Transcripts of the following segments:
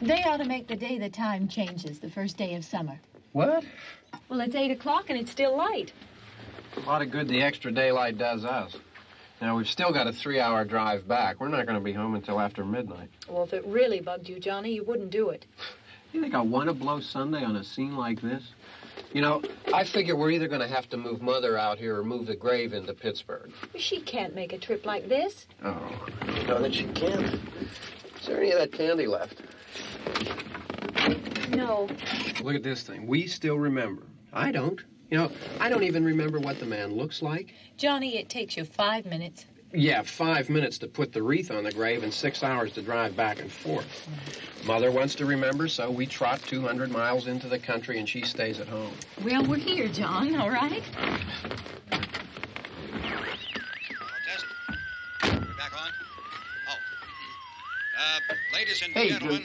They ought to make the day the time changes, the first day of summer. What? Well, it's 8 o'clock and it's still light. A lot of good the extra daylight does us. Now, we've still got a 3-hour drive back. We're not going to be home until after midnight. Well, if it really bugged you, Johnny, you wouldn't do it. You think I want to blow Sunday on a scene like this? You know, I figure we're either going to have to move Mother out here or move the grave into Pittsburgh. She can't make a trip like this. Oh, you know that she can't. Is there any of that candy left? No. Look at this thing. We still remember. I don't. You know, I don't even remember what the man looks like. Johnny, it takes you 5 minutes. Yeah, 5 minutes to put the wreath on the grave and 6 hours to drive back and forth. Mother wants to remember, so we trot 200 miles into the country and she stays at home. Well, we're here, John, all right? Test. We're back on? Oh. Ladies and gentlemen,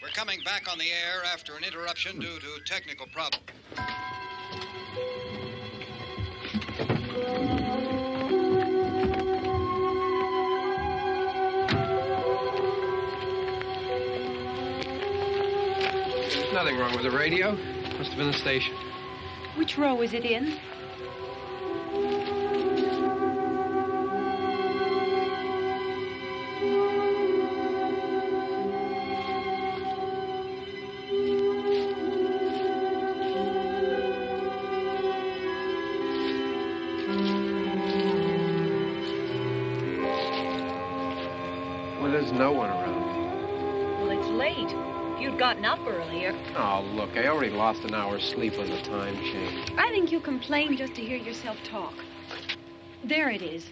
we're coming back on the air after an interruption due to technical problems. There's nothing wrong with the radio. Must have been the station. Which row is it in? Well, there's no one around. Well, it's late. If you'd gotten up earlier. Oh, look, I already lost an hour's sleep when the time changed. I think you complain just to hear yourself talk. There it is.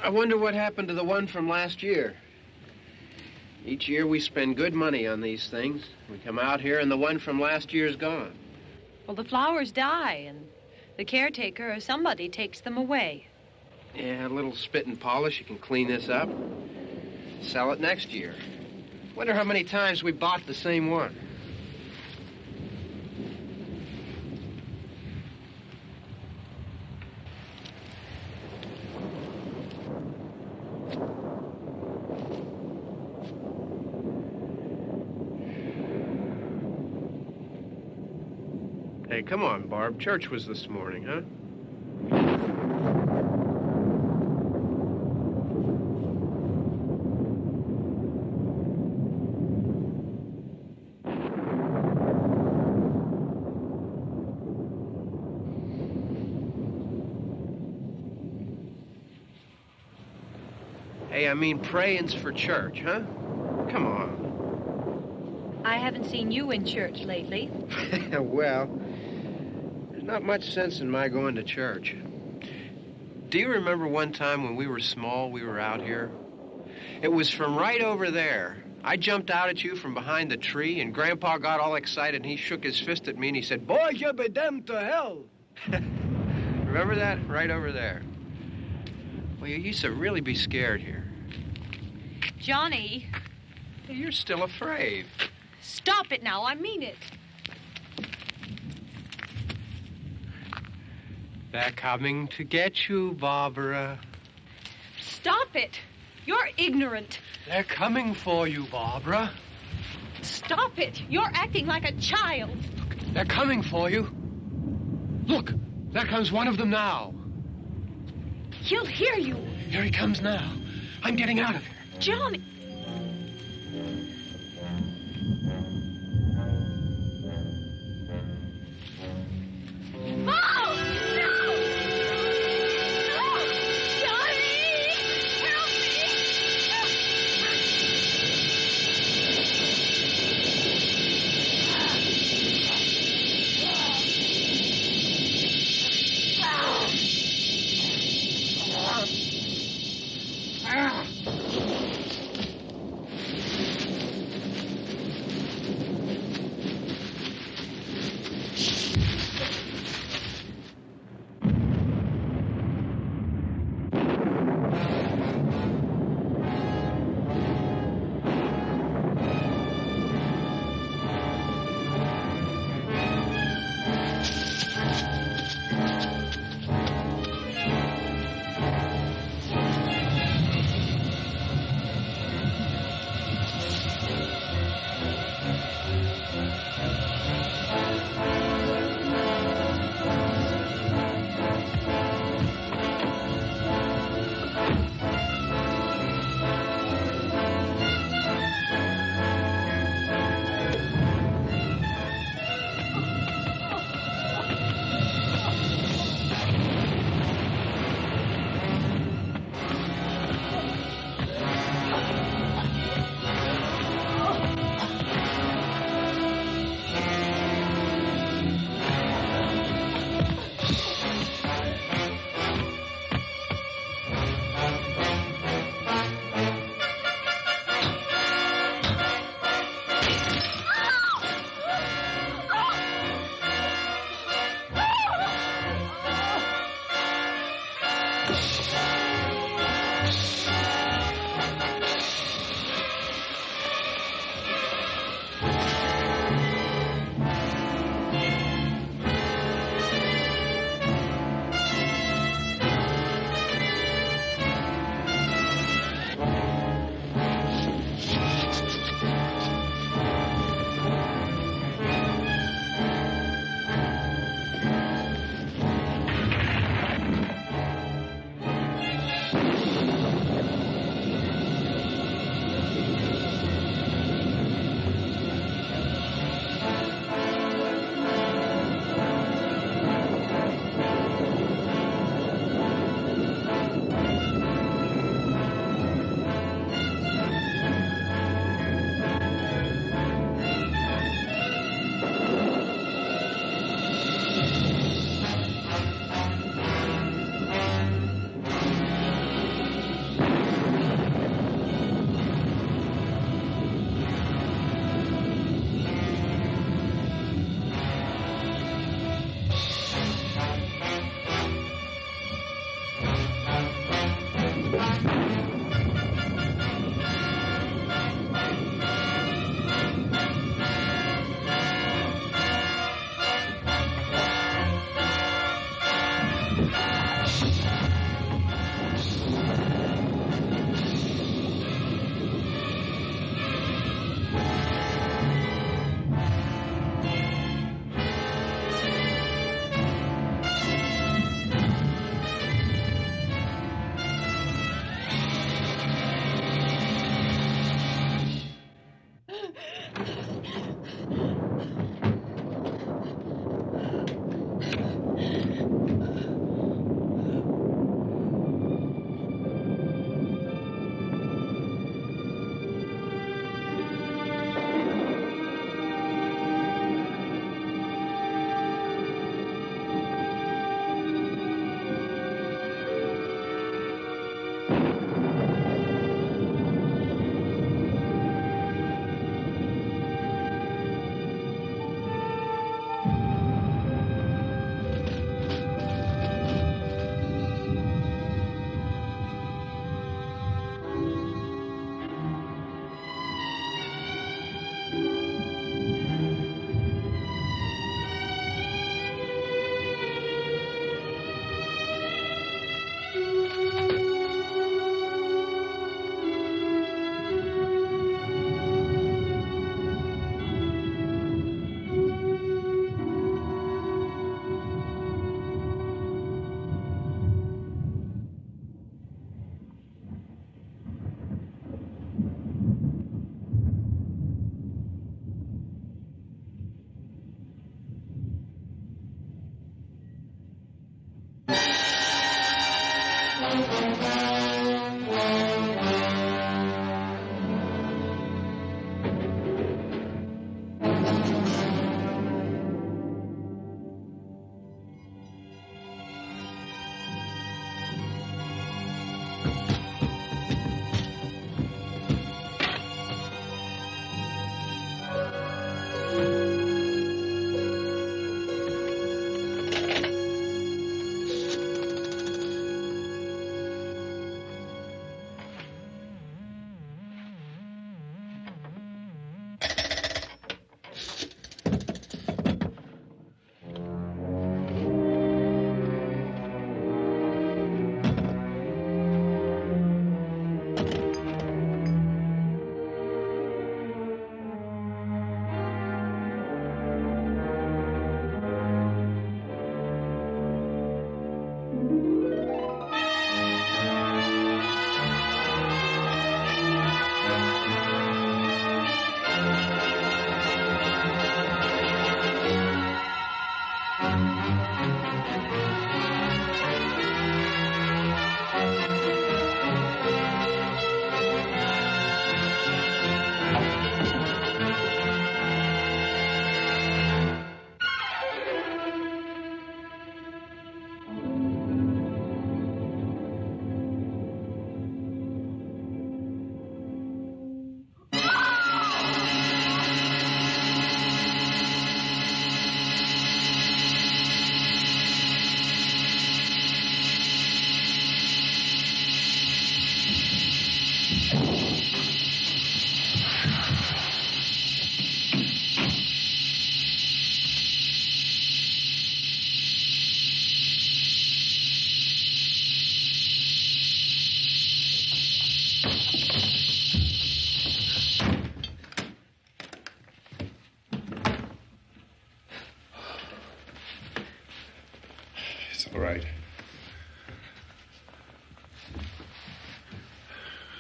I wonder what happened to the one from last year. Each year we spend good money on these things. We come out here and the one from last year's gone. Well, the flowers die, and the caretaker or somebody takes them away. Yeah, a little spit and polish. You can clean this up. Sell it next year. Wonder how many times we bought the same one. Hey, come on, Barb. Church was this morning, huh? Hey, I mean, praying's for church, huh? Come on. I haven't seen you in church lately. Well, there's not much sense in my going to church. Do you remember one time when we were small, we were out here? It was from right over there. I jumped out at you from behind the tree, and Grandpa got all excited, and he shook his fist at me, and he said, "Boys, you'll be damned to hell." Remember that? Right over there. Well, you used to really be scared here. Johnny. You're still afraid. Stop it now. I mean it. They're coming to get you, Barbara. Stop it. You're ignorant. They're coming for you, Barbara. Stop it. You're acting like a child. They're coming for you. Look, there comes one of them now. He'll hear you. Here he comes now. I'm getting out of here. Johnny.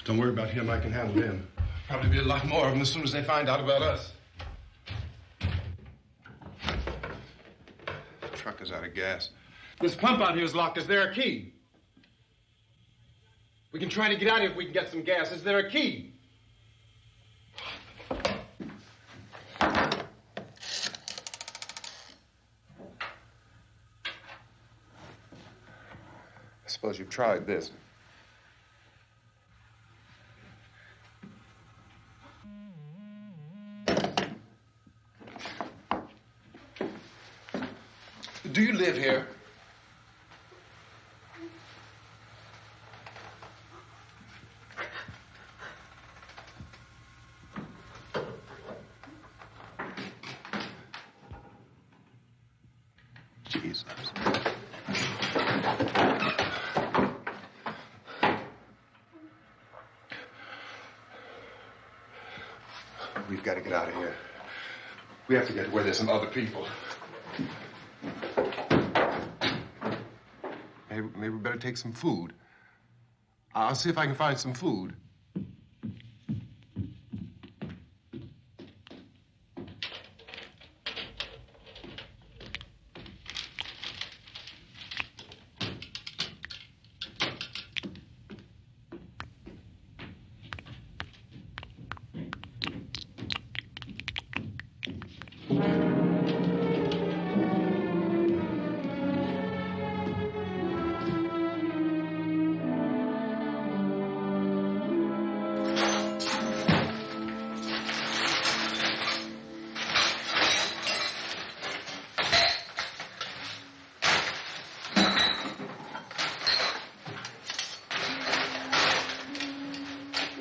Don't worry about him. I can handle him. Probably be a lot more of them as soon as they find out about us. The truck is out of gas. This pump out here is locked. Is there a key? We can try to get out of here if we can get some gas. Is there a key? I suppose you've tried this. Do you live here? Jesus. We've got to get out of here. We have to get to where there's some other people. Maybe we better take some food. I'll see if I can find some food.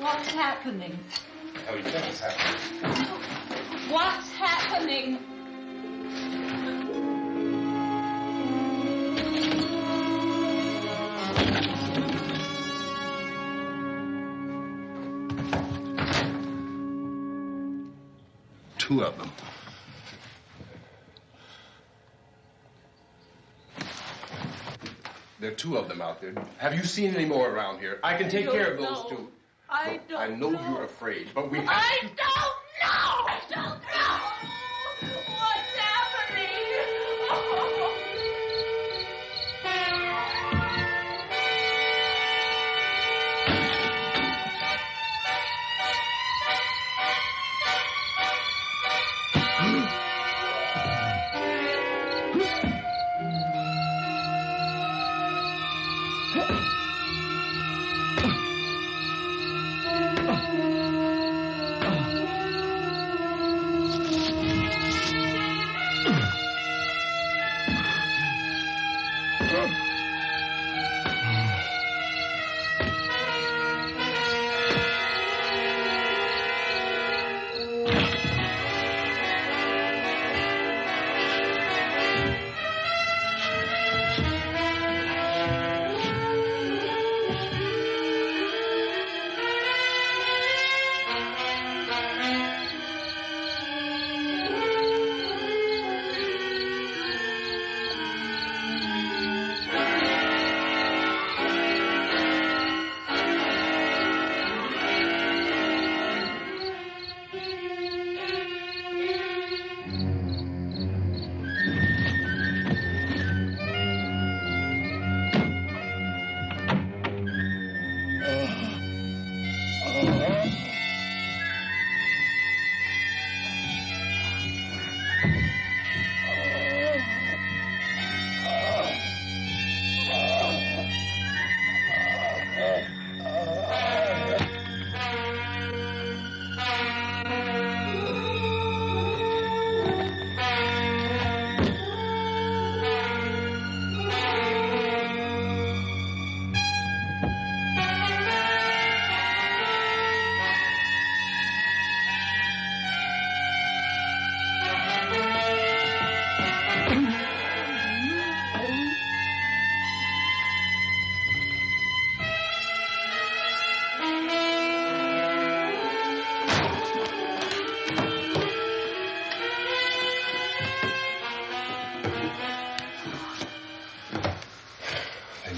What's happening? How do you think it's happening? What's happening? Two of them. There are two of them out there. Have you seen any more around here? I can take care of those two. I don't I know you're afraid, but we have I don't know! I don't know! What's happening?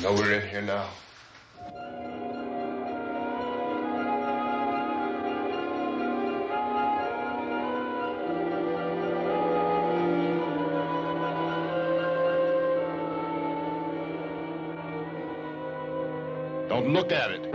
know we're in here now. Don't look at it.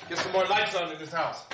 Get some more lights on in this house.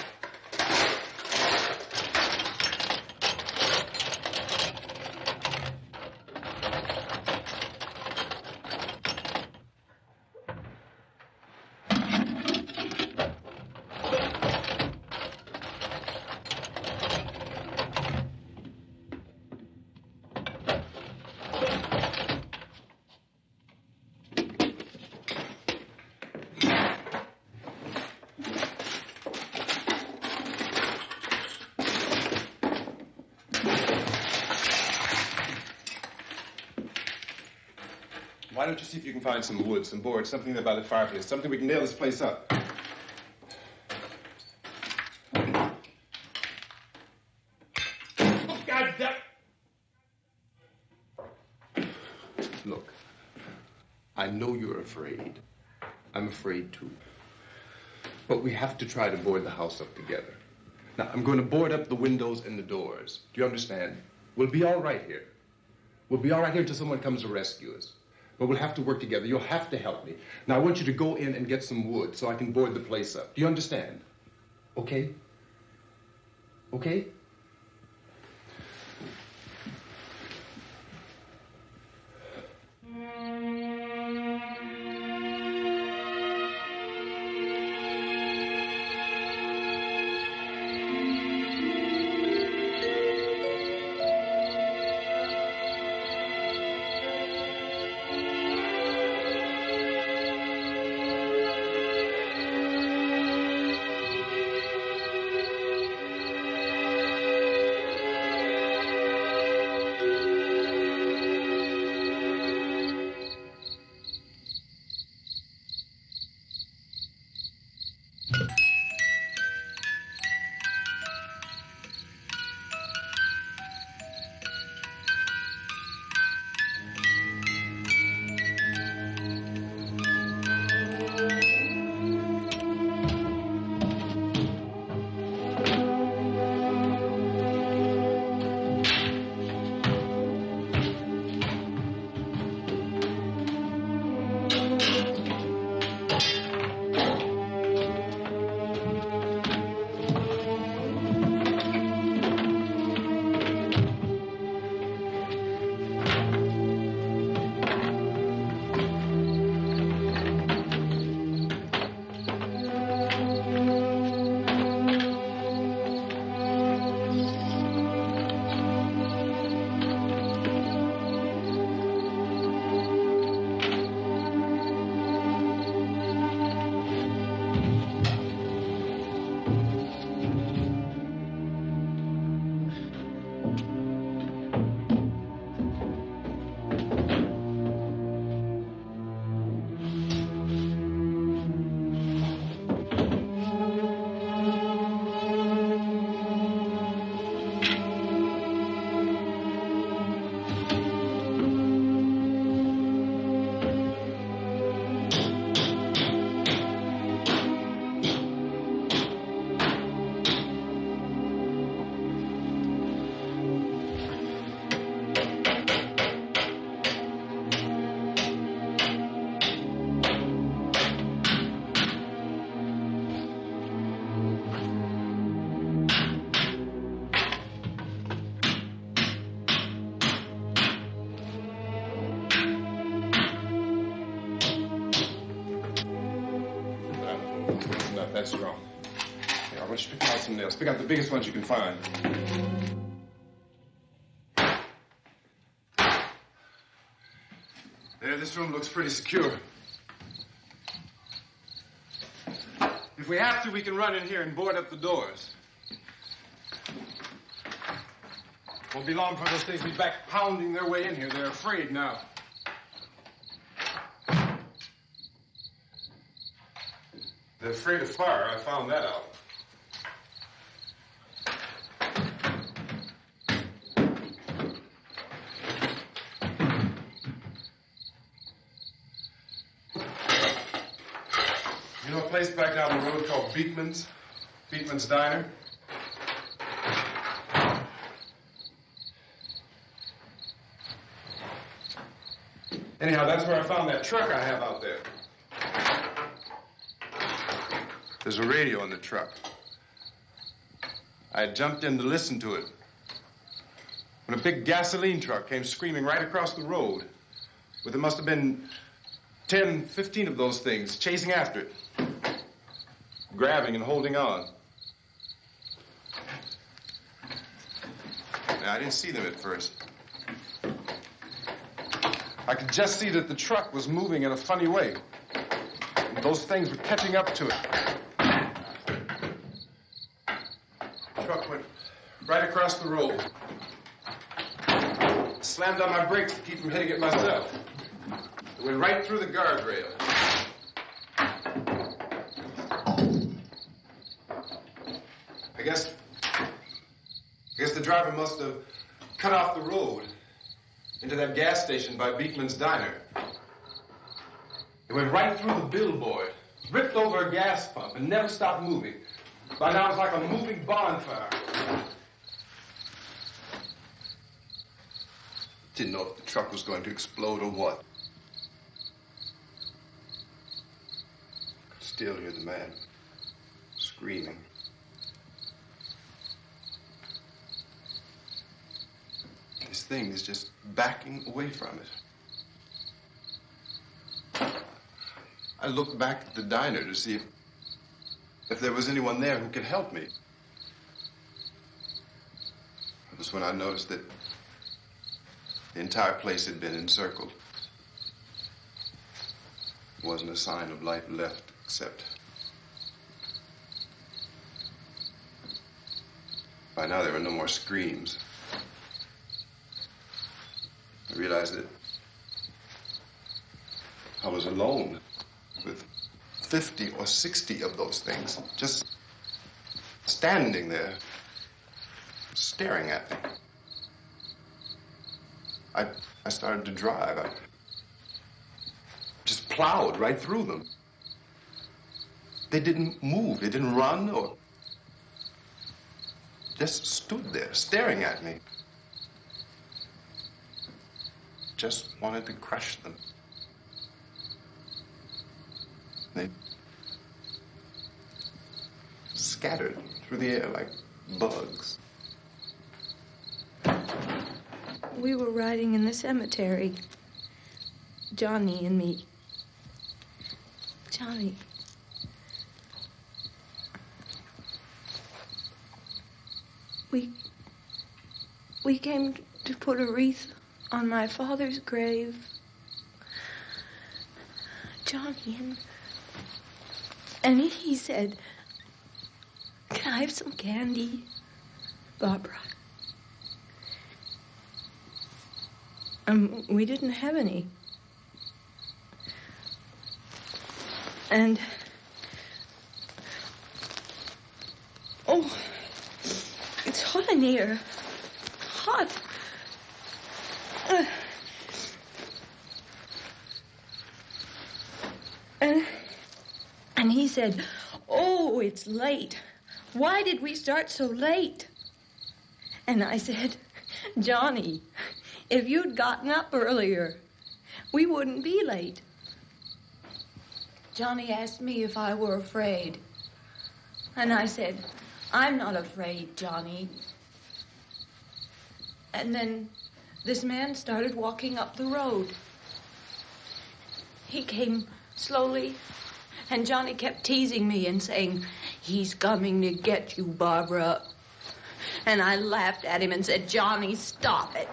Why don't you see if you can find some wood, some boards, something there by the fireplace, something we can nail this place up. Oh, God damn. Look, I know you're afraid. I'm afraid too. But we have to try to board the house up together. Now, I'm going to board up the windows and the doors. Do you understand? We'll be all right here. We'll be all right here until someone comes to rescue us. But we'll have to work together. You'll have to help me. Now, I want you to go in and get some wood so I can board the place up. Do you understand? Okay? Okay? much. Pick out some nails. Pick out the biggest ones you can find. There, this room looks pretty secure. If we have to, we can run in here and board up the doors. Won't be long before those things be back pounding their way in here. They're afraid now. They're afraid of fire. I found that out. You know a place back down the road called Beekman's? Beekman's Diner? Anyhow, that's where I found that truck I have out there. There's a radio in the truck. I had jumped in to listen to it when a big gasoline truck came screaming right across the road with there must have been 10, 15 of those things chasing after it, grabbing and holding on. Now, I didn't see them at first. I could just see that the truck was moving in a funny way. And those things were catching up to it. The truck went right across the road. Slammed on my brakes to keep from hitting it myself. It went right through the guardrail. I guess the driver must have cut off the road into that gas station by Beekman's Diner. It went right through the billboard, ripped over a gas pump, and never stopped moving. By now, it was like a moving bonfire. Didn't know if the truck was going to explode or what. Could still hear the man screaming. This thing is just backing away from it. I looked back at the diner to see if there was anyone there who could help me. It was when I noticed that the entire place had been encircled. There wasn't a sign of life left except... By now there were no more screams. I realized that I was alone with 50 or 60 of those things, just standing there, staring at me. I started to drive. I just plowed right through them. They didn't move. They didn't run or just stood there, staring at me. Just wanted to crush them. They scattered through the air like bugs. We were riding in the cemetery, Johnny and me. Johnny. We came to put a wreath on my father's grave. Johnny, and he said, "Can I have some candy, Barbara?" We didn't have any. And, oh, it's hot in here. Hot. And he said, "Oh, it's late. Why did we start so late?" And I said, "Johnny, if you'd gotten up earlier, we wouldn't be late." Johnny asked me if I were afraid. And I said, "I'm not afraid, Johnny." And then this man started walking up the road. He came slowly And Johnny kept teasing me and saying, "He's coming to get you, Barbara." And I laughed at him and said, "Johnny, stop it."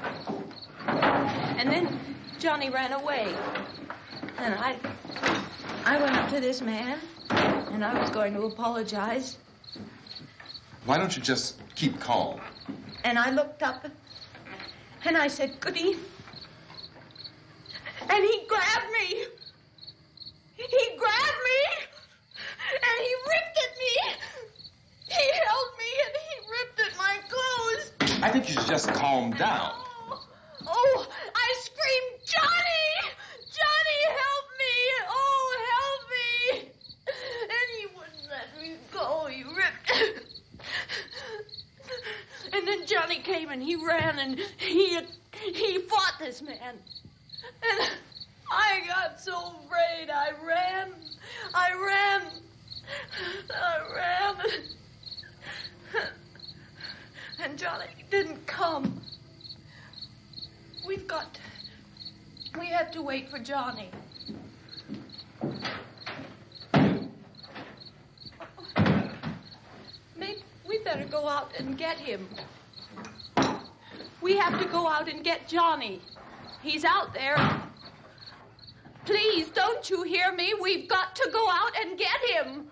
And then Johnny ran away. And I went up to this man, and I was going to apologize. Why don't you just keep calm? And I looked up, and I said, "Good evening." And he grabbed me. He grabbed me, and he ripped at me. He held me, and he ripped at my clothes. I think you should just calm down. Oh, I screamed, "Johnny! Johnny, help me! Oh, help me!" And he wouldn't let me go. He ripped. And then Johnny came and he ran and he fought this man. And I got so afraid. I ran. And Johnny didn't come. We have to wait for Johnny. Maybe we better go out and get him. We have to go out and get Johnny. He's out there. Please, don't you hear me? We've got to go out and get him.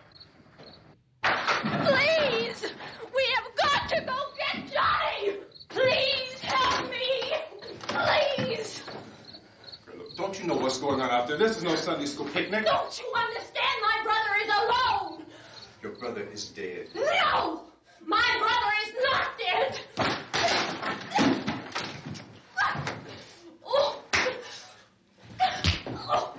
Please! We have got to go get Johnny! Please help me! Please! Don't you know what's going on out there? This is no Sunday school picnic. Don't you understand? My brother is alone! Your brother is dead. No! My brother is not dead! Oh. Oh. Oh.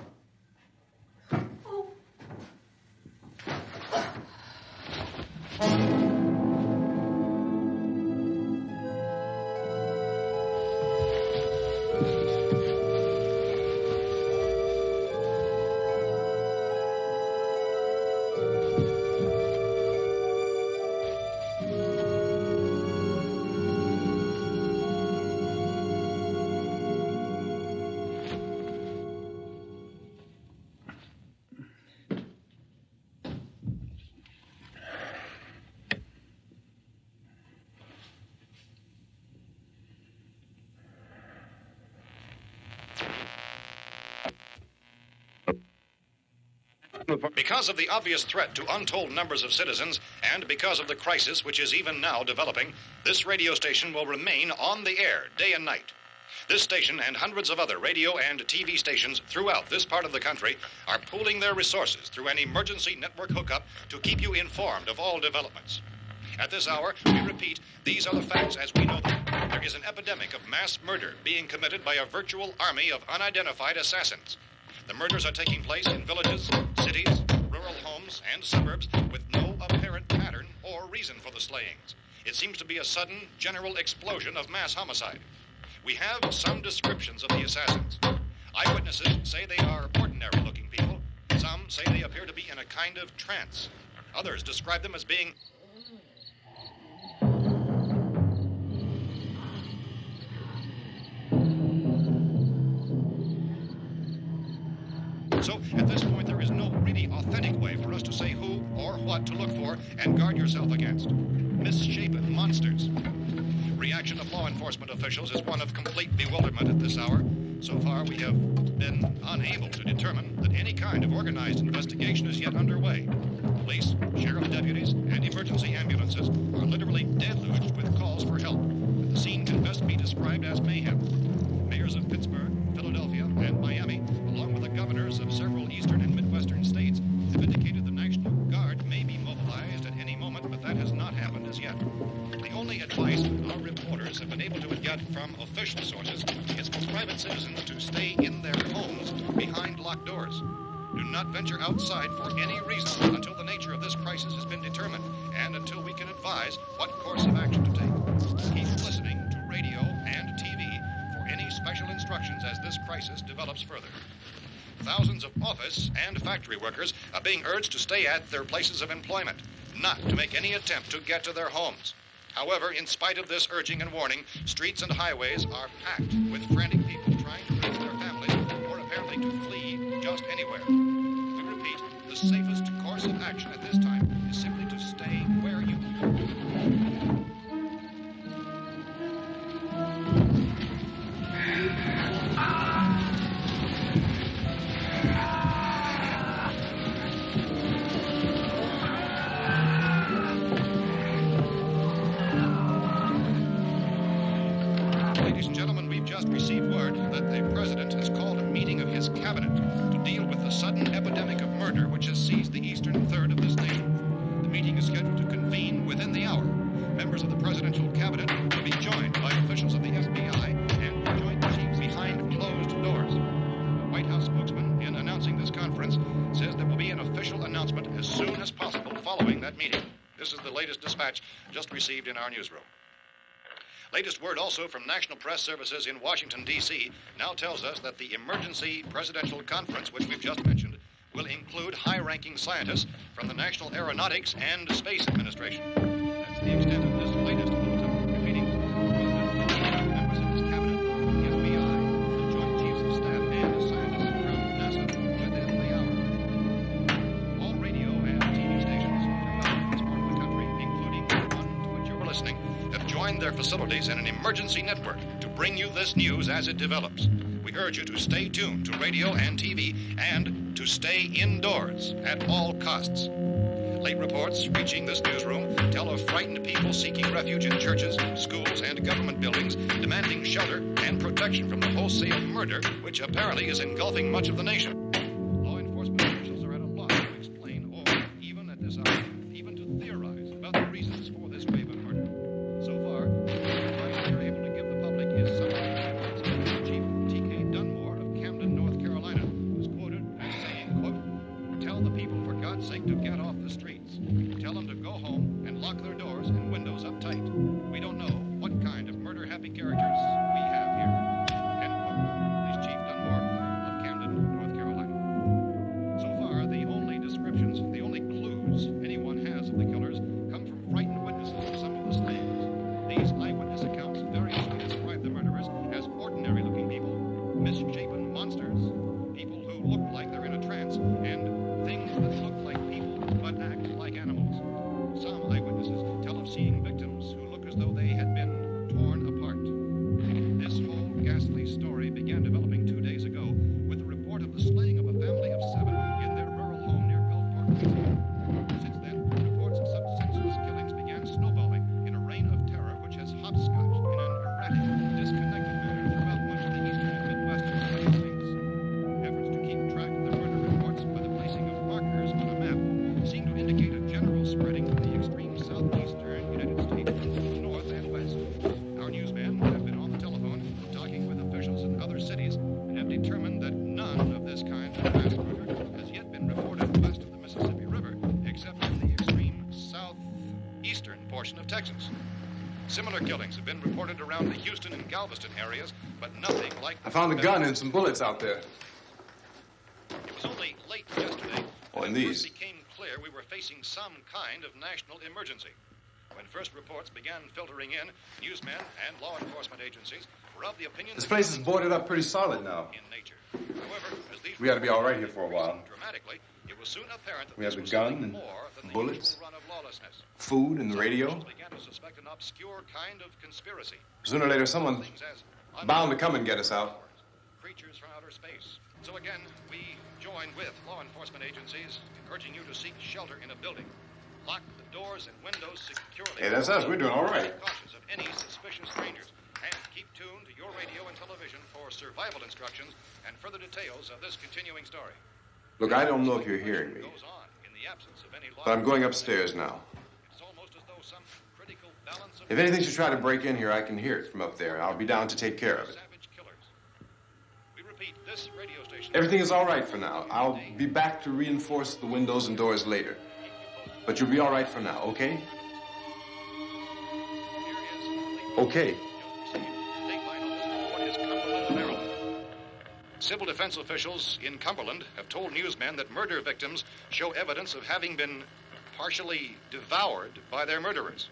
Because of the obvious threat to untold numbers of citizens, and because of the crisis which is even now developing, this radio station will remain on the air day and night. This station and hundreds of other radio and TV stations throughout this part of the country are pooling their resources through an emergency network hookup to keep you informed of all developments. At this hour, we repeat, these are the facts as we know them. There is an epidemic of mass murder being committed by a virtual army of unidentified assassins. The murders are taking place in villages, cities, rural homes, and suburbs with no apparent pattern or reason for the slayings. It seems to be a sudden, general explosion of mass homicide. We have some descriptions of the assassins. Eyewitnesses say they are ordinary-looking people. Some say they appear to be in a kind of trance. Others describe them as being... So, at this point, there is no really authentic way for us to say who or what to look for and guard yourself against. Misshapen monsters. Reaction of law enforcement officials is one of complete bewilderment at this hour. So far, we have been unable to determine that any kind of organized investigation is yet underway. Police, sheriff deputies, and emergency ambulances are literally deluged with calls for help. And the scene can best be described as mayhem. Mayors of Pittsburgh, Philadelphia, and Miami, along with the governors of several eastern and midwestern states, have indicated the National Guard may be mobilized at any moment, but that has not happened as yet. The only advice our reporters have been able to get from official sources is for private citizens to stay in their homes behind locked doors. Do not venture outside for any reason until the nature of this crisis has been determined and until we can advise what course of action to take. Keep listening to radio and TV for any special instructions as this crisis develops further. Thousands of office and factory workers are being urged to stay at their places of employment, not to make any attempt to get to their homes. However, in spite of this urging and warning, streets and highways are packed with frantic people trying to reach their families or apparently to flee just anywhere. We repeat, the the safest course of action at this time is simply to stay where you are. Ladies and gentlemen, we've just received word that the President has called a meeting of his cabinet to deal with the sudden epidemic of murder which has seized the eastern third of this nation. The meeting is scheduled to convene within the hour. Members of the presidential cabinet will be joined by officials of the FBI and joint chiefs behind closed doors. The White House spokesman, in announcing this conference, says there will be an official announcement as soon as possible following that meeting. This is the latest dispatch just received in our newsroom. Latest word also from National Press Services in Washington, D.C. now tells us that the emergency presidential conference, which we've just mentioned, will include high-ranking scientists from the National Aeronautics and Space Administration. That's the extent of this latest bulletin. Repeating, the President, members of his cabinet, the FBI, the Joint Chiefs of Staff, and scientists from NASA within the hour. All radio and TV stations throughout this part of the country, including the one to which you're listening, have joined their facilities in an emergency network to bring you this news as it develops. We urge you to stay tuned to radio and TV and to stay indoors at all costs. Late reports reaching this newsroom tell of frightened people seeking refuge in churches, schools, and government buildings, demanding shelter and protection from the wholesale murder which apparently is engulfing much of the nation. Law enforcement officials are at a loss to explain or, even at this hour, even to theorize about the reasons for this wave of murder. So far, the advice we are able to give the public is something Chief T.K. Dunmore of Camden, North Carolina, was quoted as saying, quote, "Tell the people, for God's sake, to get off the streets. Tell them to go home and lock their doors and windows up tight. We don't know what kind of murder-happy characters we have here." End quote. This Chief Dunmore of Camden, North Carolina. So far, the only descriptions, the only clues anyone has of the killers come from frightened witnesses of some of the slayings. These eyewitness accounts variously describe the murderers as ordinary-looking people, misshapen monsters, people who look like they're in a trance, and things that look like people but act like animals. Some eyewitnesses tell of seeing victims who look as though they had been torn apart. This whole ghastly story began developing 2 days ago with the report of the slaying of a family of 7 in their rural home near Gulfport, Louisiana. Since then, reports of such senseless killings began snowballing in a reign of terror which has hopscotched in an erratic, disconnected manner throughout much of the eastern and midwestern United States. Efforts to keep track of the murder reports by the placing of markers on a map seem to indicate a general spreading of the extreme southeastern United States from north and west. Our newsmen have been on the telephone talking with officials in other cities and have determined that none of this kind of mass murder has yet been reported west of the Mississippi River, except in the extreme southeastern portion of Texas. Similar killings have been reported around the Houston and Galveston areas, but nothing like... I found a gun and some bullets out there. It was only late yesterday Oh, that and it these. first became clear we were facing some kind of national emergency. When first reports began filtering in, newsmen and law enforcement agencies were of the opinion This that place is killings boarded were up pretty solid now. in nature. However, as these We ought to be all right here reports for a while. increased dramatically, it was soon apparent that We have this the was gun something and more than the bullets. usual run of lawlessness. Food and the Some radio. officials began to suspect an obscure kind of conspiracy. Sooner or later, someone's Things as bound to come and get us out. creatures from outer space. So again, we join with law enforcement agencies urging you to seek shelter in a building. Lock the doors and windows securely. Hey, that's us. We're doing all right. Be cautious of any suspicious strangers. And keep tuned to your radio and television for survival instructions and further details of this continuing story. Look, I don't know if you're hearing me, Goes on in the absence of any law but I'm going upstairs now. It's almost as though some critical balance of If anything should try to break in here, I can hear it from up there. I'll be down to take care of it. savage killers. We repeat, this radio station... Everything is all right for now. I'll be back to reinforce the windows and doors later. But you'll be all right for now, okay? Okay. Civil defense officials in Cumberland have told newsmen that murder victims show evidence of having been partially devoured by their murderers.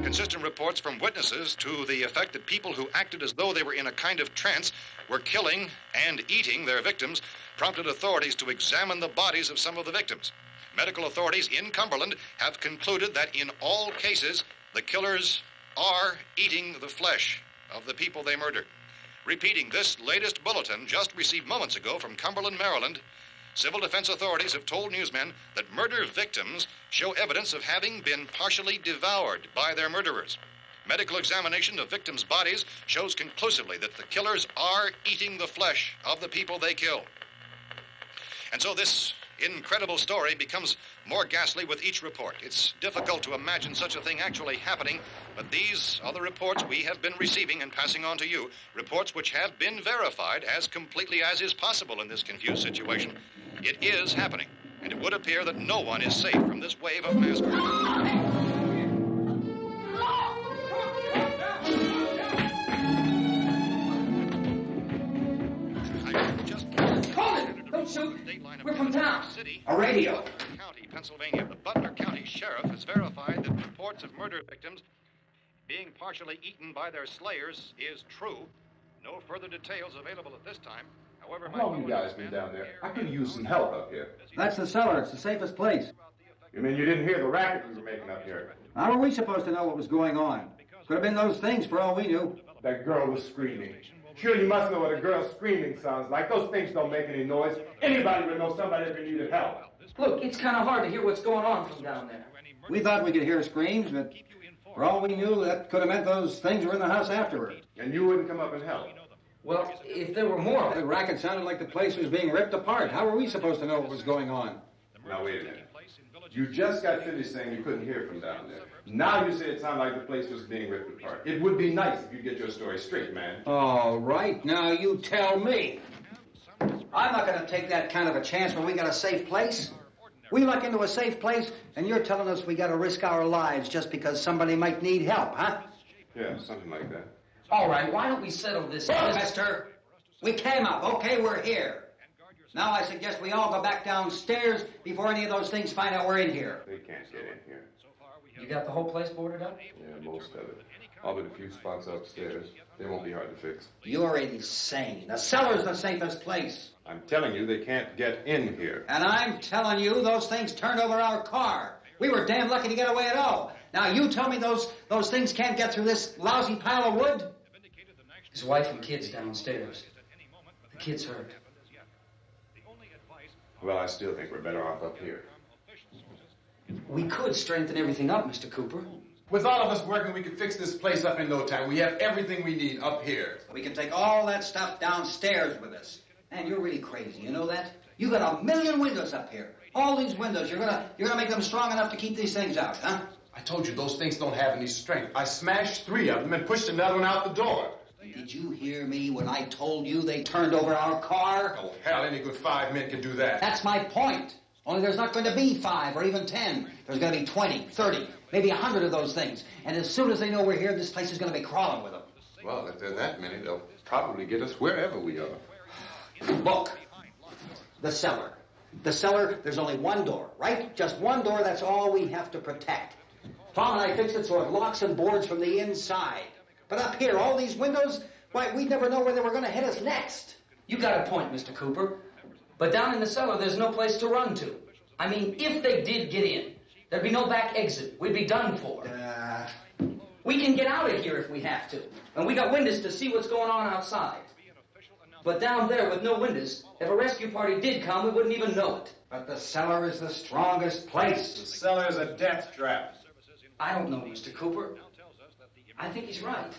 Consistent reports from witnesses to the effect that people who acted as though they were in a kind of trance were killing and eating their victims prompted authorities to examine the bodies of some of the victims. Medical authorities in Cumberland have concluded that in all cases, the killers are eating the flesh of the people they murdered. Repeating this latest bulletin just received moments ago from Cumberland, Maryland, civil defense authorities have told newsmen that murder victims show evidence of having been partially devoured by their murderers. Medical examination of victims' bodies shows conclusively that the killers are eating the flesh of the people they kill. And so this incredible story becomes more ghastly with each report. It's difficult to imagine such a thing actually happening, but these are the reports we have been receiving and passing on to you, reports which have been verified as completely as is possible in this confused situation. It is happening, and it would appear that no one is safe from this wave of mass murder. Don't shoot. We're from town. A radio. County, Pennsylvania. The Butler County Sheriff has verified that reports of murder victims being partially eaten by their slayers is true. No further details available at this time. However, how long you guys been down there? I could use some help up here. That's the cellar. It's the safest place. You mean you didn't hear the racket we were making up here? How were we supposed to know what was going on? Could have been those things for all we knew. That girl was screaming. Sure, you must know what a girl screaming sounds like. Those things don't make any noise. Anybody would know somebody ever needed help. Look, it's kind of hard to hear what's going on from down there. We thought we could hear screams, but for all we knew, that could have meant those things were in the house afterward. And you wouldn't come up and help? Well, if there were more... The racket sounded like the place was being ripped apart. How were we supposed to know what was going on? Now, wait a minute. You just got finished saying you couldn't hear from down there. Now you say it sounded like the place was being ripped apart. It would be nice if you get your story straight, man. All right, now you tell me. I'm not going to take that kind of a chance when we got a safe place. We luck into a safe place, and you're telling us we got to risk our lives just because somebody might need help, huh? Yeah, something like that. All right, why don't we settle this? Look, mister, we came up. Okay, we're here. Now I suggest we all go back downstairs before any of those things find out we're in here. They can't get in here. You got the whole place boarded up? Yeah, most of it. All but a few spots upstairs. They won't be hard to fix. You're insane. The cellar's the safest place. I'm telling you, they can't get in here. And I'm telling you, those things turned over our car. We were damn lucky to get away at all. Now you tell me those things can't get through this lousy pile of wood? His wife and kids downstairs. The kid's hurt. Well, I still think we're better off up here. We could strengthen everything up, Mr. Cooper. With all of us working, we could fix this place up in no time. We have everything we need up here. We can take all that stuff downstairs with us. Man, you're really crazy. You know that? You got 1 million windows up here. All these windows. You're gonna make them strong enough to keep these things out, huh? I told you those things don't have any strength. I smashed 3 of them and pushed another one out the door. Did you hear me when I told you they turned over our car? Oh, hell, any good 5 men can do that. That's my point. Only there's not going to be 5 or even 10. There's going to be 20, 30, maybe 100 of those things. And as soon as they know we're here, this place is going to be crawling with them. Well, if there are that many, they'll probably get us wherever we are. Look, the cellar. The cellar, there's only one door, right? Just one door, that's all we have to protect. Tom and I fixed it so it locks and boards from the inside. But up here, all these windows, why, we'd never know where they were going to hit us next. You got a point, Mr. Cooper. But down in the cellar, there's no place to run to. I mean, if they did get in, there'd be no back exit. We'd be done for. We can get out of here if we have to. And we got windows to see what's going on outside. But down there with no windows, if a rescue party did come, we wouldn't even know it. But the cellar is the strongest place. The cellar is a death trap. I don't know, Mr. Cooper. I think he's right.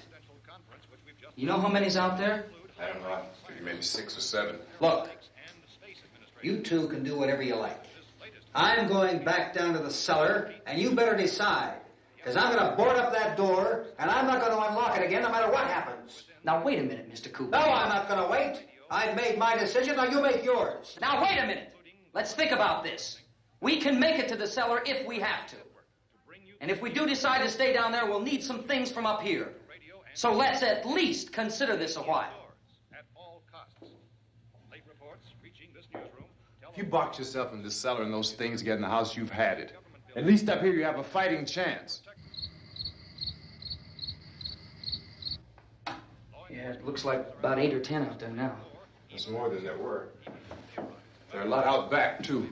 You know how many's out there? I don't know. Maybe 6 or 7. Look, you two can do whatever you like. I'm going back down to the cellar, and you better decide. Because I'm going to board up that door, and I'm not going to unlock it again no matter what happens. Now, wait a minute, Mr. Cooper. No, I'm not going to wait. I've made my decision, now you make yours. Now, wait a minute. Let's think about this. We can make it to the cellar if we have to. And if we do decide to stay down there, we'll need some things from up here. So let's at least consider this a while. If you box yourself in the cellar and those things get in the house, you've had it. At least up here you have a fighting chance. Yeah, it looks like about 8 or 10 out there now. That's more than there were. There are a lot out back, too.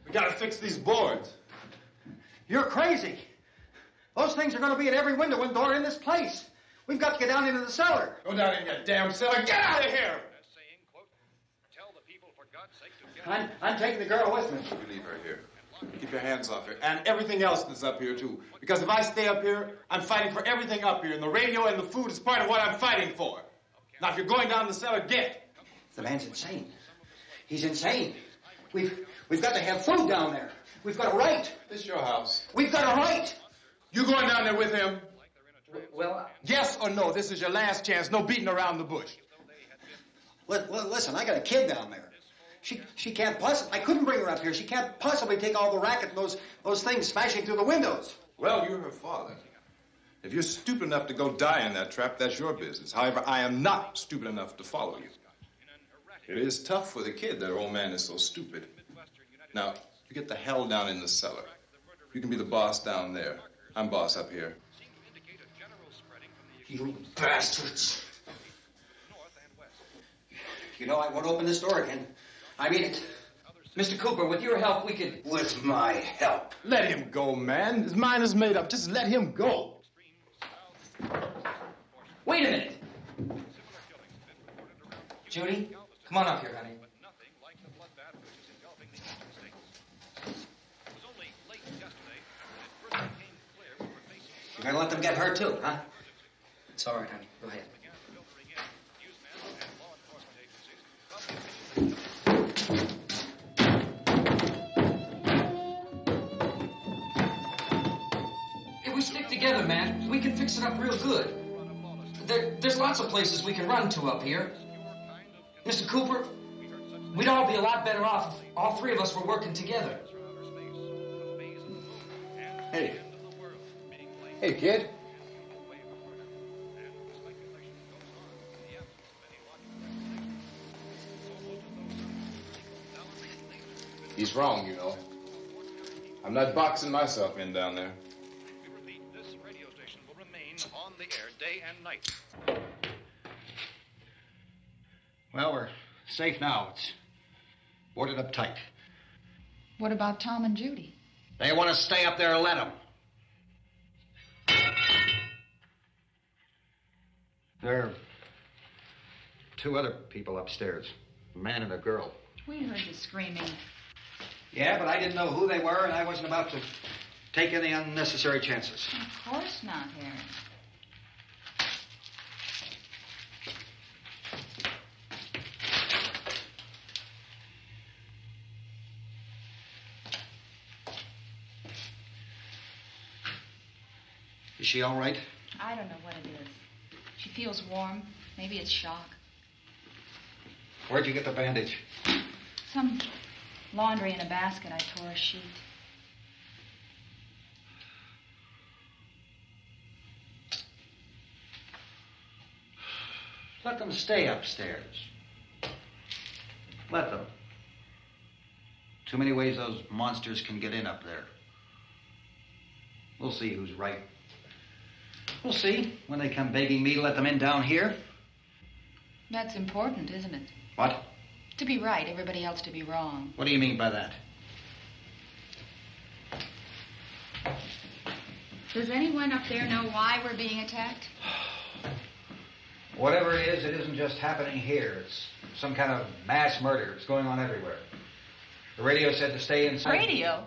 We gotta fix these boards. You're crazy. Those things are going to be at every window and door in this place. We've got to get down into the cellar. Go down in your damn cellar. Get out of here! I'm taking the girl with me. You leave her here. Keep your hands off her. And everything else that's up here, too. Because if I stay up here, I'm fighting for everything up here. And the radio and the food is part of what I'm fighting for. Now, if you're going down the cellar, get. The man's insane. He's insane. We've got to have food down there. We've got a right. This is your house. We've got a right. You going down there with him? Well, yes or no? This is your last chance. No beating around the bush. Listen, I got a kid down there. She can't possibly... I couldn't bring her up here. She can't possibly take all the racket and those things smashing through the windows. Well, you're her father. If you're stupid enough to go die in that trap, that's your business. However, I am not stupid enough to follow you. It is tough for the kid that old man is so stupid. Now, you get the hell down in the cellar. You can be the boss down there. I'm boss up here. You bastards. You know, I won't open this door again. I mean it. Mr. Cooper, with your help, we could... With my help. Let him go, man. His mind is made up. Just let him go. Wait a minute. Judy, come on up here, honey. You're gonna let them get hurt too, huh? It's all right, honey. Go ahead. If we stick together, man, we can fix it up real good. There's lots of places we can run to up here. Mr. Cooper, we'd all be a lot better off if all three of us were working together. Hey. Hey, kid. He's wrong, you know. I'm not boxing myself in down there. We repeat, this radio station will remain on the air day and night. Well, we're safe now. It's boarded up tight. What about Tom and Judy? They want to stay up there and let them. There are two other people upstairs, a man and a girl. We heard the screaming. Yeah, but I didn't know who they were, and I wasn't about to take any unnecessary chances. Of course not, Harry. Is she all right? I don't know what it is. She feels warm. Maybe it's shock. Where'd you get the bandage? Some laundry in a basket. I tore a sheet. Let them stay upstairs. Let them. Too many ways those monsters can get in up there. We'll see who's right. We'll see when they come begging me to let them in down here. That's important, isn't it? What? To be right, everybody else to be wrong. What do you mean by that? Does anyone up there know why we're being attacked? Whatever it isn't just happening here. It's some kind of mass murder. It's going on everywhere. The radio said to stay inside. Radio?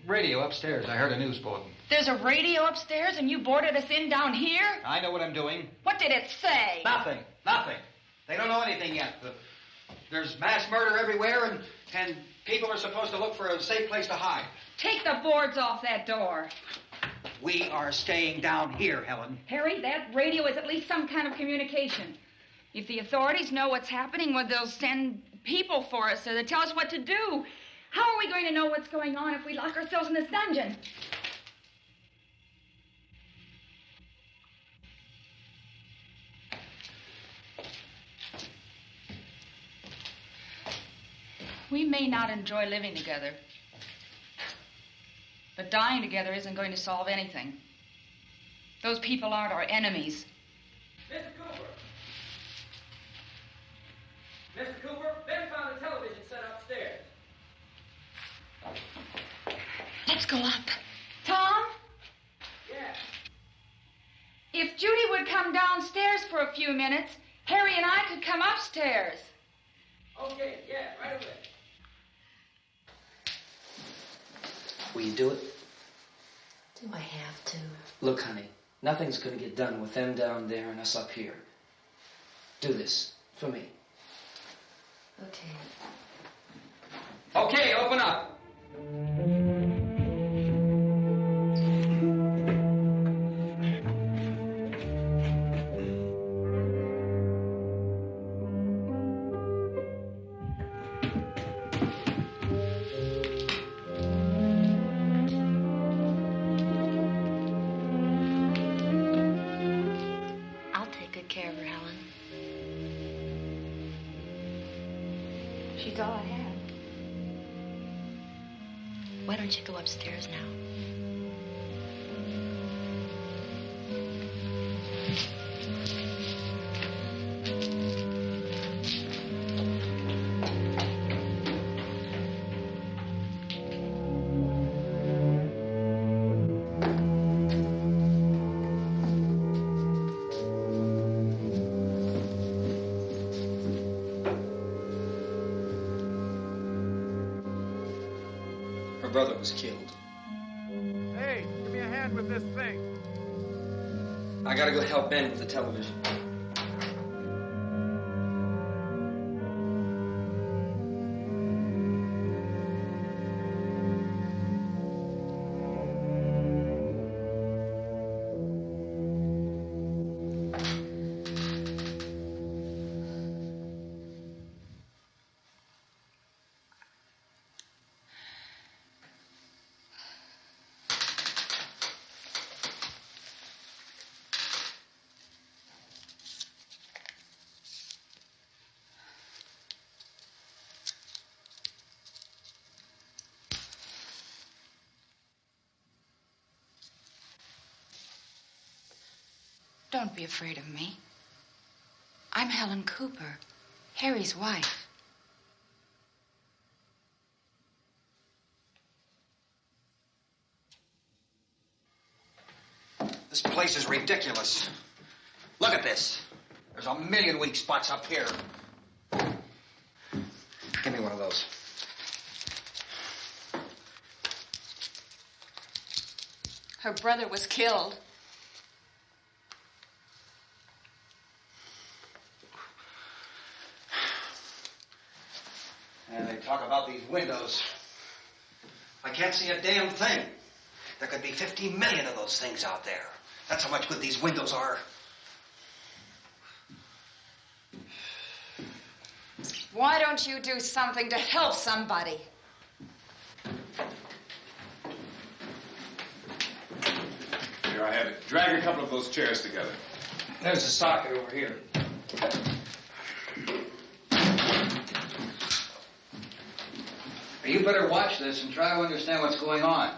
Radio upstairs. I heard a news bulletin. There's a radio upstairs and you boarded us in down here? I know what I'm doing. What did it say? Nothing. They don't know anything yet. There's mass murder everywhere, and people are supposed to look for a safe place to hide. Take the boards off that door. We are staying down here, Helen. Harry, that radio is at least some kind of communication. If the authorities know what's happening, well, they'll send people for us so they tell us what to do. How are we going to know what's going on if we lock ourselves in this dungeon? We may not enjoy living together, but dying together isn't going to solve anything. Those people aren't our enemies. Mr. Cooper! Mr. Cooper, Ben found a television set upstairs. Let's go up. Tom? Yeah. If Judy would come downstairs for a few minutes, Harry and I could come upstairs. Okay, yeah, right away. Will you do it? Do I have to? Look, honey, nothing's going to get done with them down there and us up here. Do this for me. Okay. Okay, open up. She's all I have. Why don't you go upstairs now? Brother was killed. Hey, give me a hand with this thing. I gotta go help Ben with the television. Don't be afraid of me. I'm Helen Cooper, Harry's wife. This place is ridiculous. Look at this. There's a million weak spots up here. windows. Her brother was killed. And they talk about these windows. I can't see a damn thing. There could be 15 million of those things out there. That's how much good these windows are. Why don't you do something to help somebody? Here, I have it. Drag a couple of those chairs together. There's a socket over here. You better watch this and try to understand what's going on.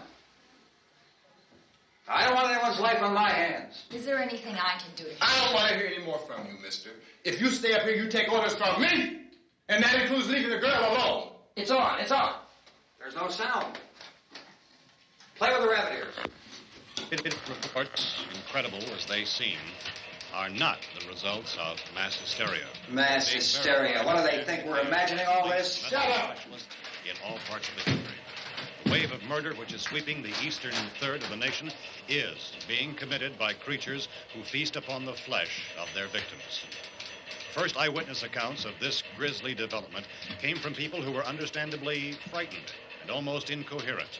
I don't want anyone's life on my hands. Is there anything I can do to help? I don't want to hear any more from you, mister. If you stay up here, you take orders from me. And that includes leaving the girl alone. It's on, it's on. There's no sound. Play with the rabbit ears. Reports, incredible as they seem, are not the results of mass hysteria. Mass hysteria. What do they think? We're imagining all this? Shut up! In all parts of the country. The wave of murder which is sweeping the eastern third of the nation is being committed by creatures who feast upon the flesh of their victims. First eyewitness accounts of this grisly development came from people who were understandably frightened and almost incoherent.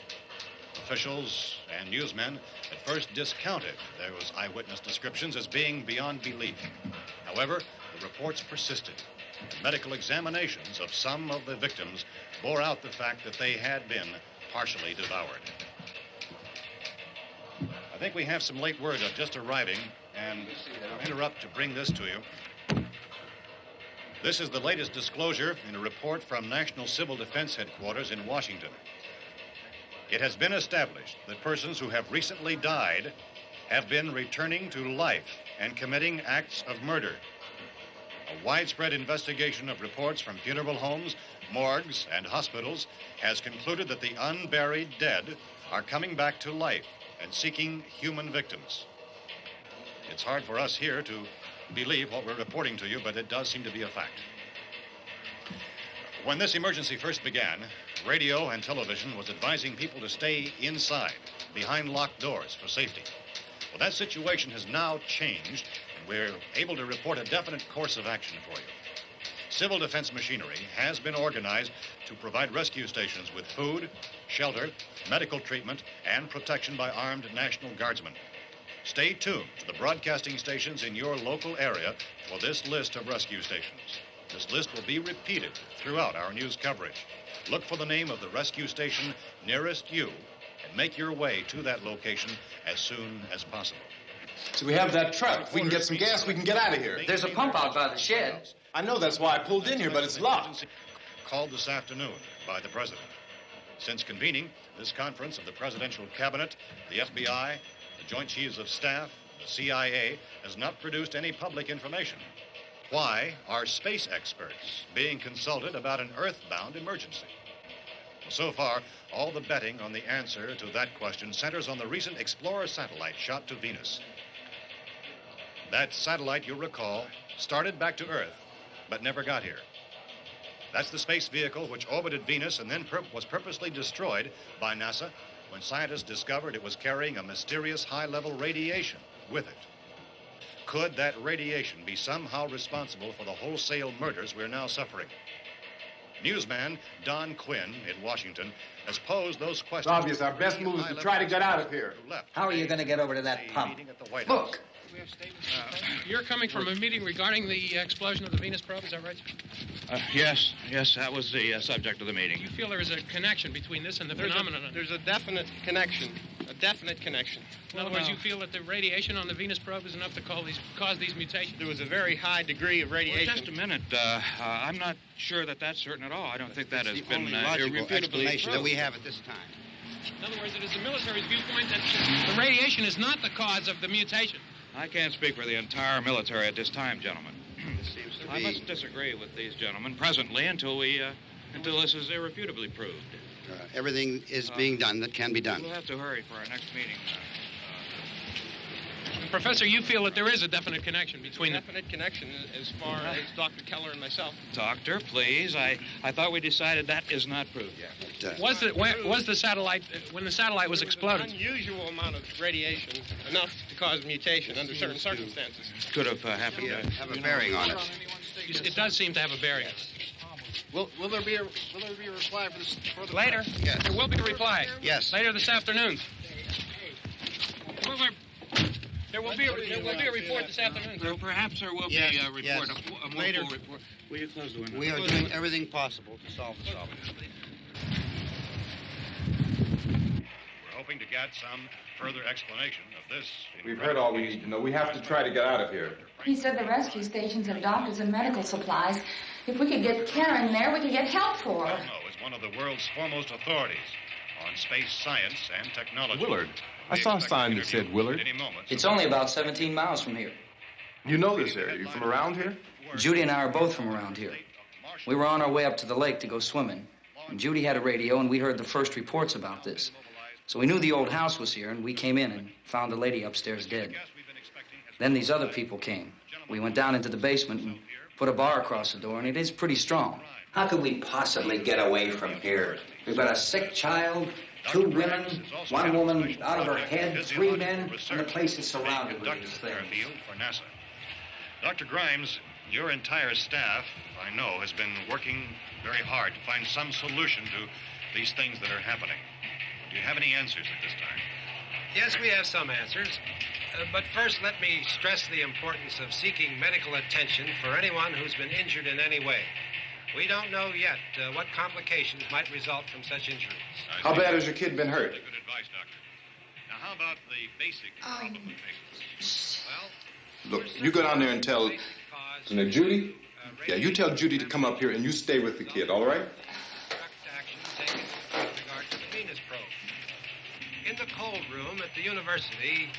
Officials and newsmen at first discounted those eyewitness descriptions as being beyond belief. However, the reports persisted. The medical examinations of some of the victims bore out the fact that they had been partially devoured. I think we have some late word of just arriving, and I'll interrupt to bring this to you. This is the latest disclosure in a report from National Civil Defense Headquarters in Washington. It has been established that persons who have recently died have been returning to life and committing acts of murder. A widespread investigation of reports from funeral homes, morgues, and hospitals has concluded that the unburied dead are coming back to life and seeking human victims. It's hard for us here to believe what we're reporting to you, but it does seem to be a fact. When this emergency first began, radio and television was advising people to stay inside, behind locked doors for safety. Well, that situation has now changed, and we're able to report a definite course of action for you. Civil defense machinery has been organized to provide rescue stations with food, shelter, medical treatment, and protection by armed National Guardsmen. Stay tuned to the broadcasting stations in your local area for this list of rescue stations. This list will be repeated throughout our news coverage. Look for the name of the rescue station nearest you and make your way to that location as soon as possible. So we have that truck. If we can get some gas, we can get out of here. There's a pump out by the shed. I know, that's why I pulled in here, but it's locked. Called this afternoon by the president. Since convening this conference of the presidential cabinet, the FBI, the Joint Chiefs of Staff, the CIA has not produced any public information. Why are space experts being consulted about an earthbound emergency? Well, so far, all the betting on the answer to that question centers on the recent Explorer satellite shot to Venus. That satellite, you'll recall, started back to Earth, but never got here. That's the space vehicle which orbited Venus and then was purposely destroyed by NASA when scientists discovered it was carrying a mysterious high-level radiation with it. Could that radiation be somehow responsible for the wholesale murders we're now suffering? Newsman Don Quinn in Washington has posed those questions. It's obvious our best move is to try to get out of here. How are you going to get over to that pump? Look. You're coming from a meeting regarding the explosion of the Venus probe, is that right? Yes, that was the subject of the meeting. You feel there is a connection between this and the phenomenon? There's a definite connection. In other words, you feel that the radiation on the Venus probe is enough to cause these mutations? There was a very high degree of radiation. Well, just a minute. I'm not sure that that's certain at all. I don't think that has been logical explanation that we have at this time. In other words, it is the military's viewpoint that the radiation is not the cause of the mutation. I can't speak for the entire military at this time, gentlemen. This seems to be... I must disagree with these gentlemen presently until this is irrefutably proved. Everything is being done that can be done. We'll have to hurry for our next meeting. Professor, you feel that there is a definite connection between definite connection as far as Dr. Keller and myself. Doctor, please. I thought we decided that is not proved yet. Was the satellite, when the satellite was exploded? An unusual amount of radiation, enough to cause mutation under certain circumstances. Could have happened. Have a bearing on it. It does seem to have a bearing. Will there be a reply for this? Later? Yes. There will be a reply. Yes. Later this afternoon. There will be a report this afternoon. Well, perhaps there will be a report, yes. a more Later. full report. Will you close the window? We are doing everything possible to solve the problem. We're hoping to get some further explanation of this. We've heard all we need to know. We have to try to get out of here. He said the rescue stations have doctors and medical supplies. If we could get care in there, we could get help for her. Elmo is one of the world's foremost authorities on space science and technology. Willard. I saw a sign that said Willard. It's only about 17 miles from here. You know this area. You from around here? Judy and I are both from around here. We were on our way up to the lake to go swimming, and Judy had a radio, and we heard the first reports about this. So we knew the old house was here, and we came in and found the lady upstairs dead. Then these other people came. We went down into the basement and put a bar across the door, and it is pretty strong. How could we possibly get away from here? We've got a sick child, 2 women, 1 woman out of her head, 3 men, and the place is surrounded with these things. For NASA. Dr. Grimes, your entire staff, I know, has been working very hard to find some solution to these things that are happening. Do you have any answers at this time? Yes, we have some answers. But first, let me stress the importance of seeking medical attention for anyone who's been injured in any way. We don't know yet what complications might result from such injuries. How bad has your kid been hurt? Good advice, Doctor. Now, how about the basic problem we face? Well, Look, you go down there and tell... Judy? Yeah, you tell Judy to come up here and you stay with the kid, all right? Action taken with regard to the Venus probe. In the cold room at the university,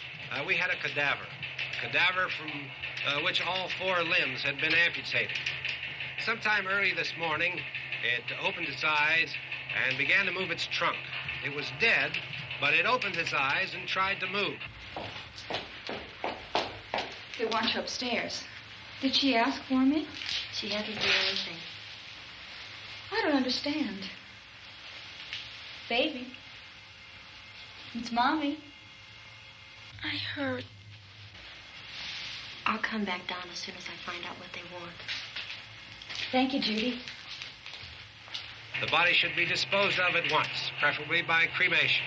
we had a cadaver from which all 4 limbs had been amputated. Sometime early this morning, it opened its eyes and began to move its trunk. It was dead, but it opened its eyes and tried to move. They want you upstairs. Did she ask for me? She hasn't done anything. I don't understand. Baby. It's Mommy. I heard. I'll come back down as soon as I find out what they want. Thank you, Judy. The body should be disposed of at once, preferably by cremation.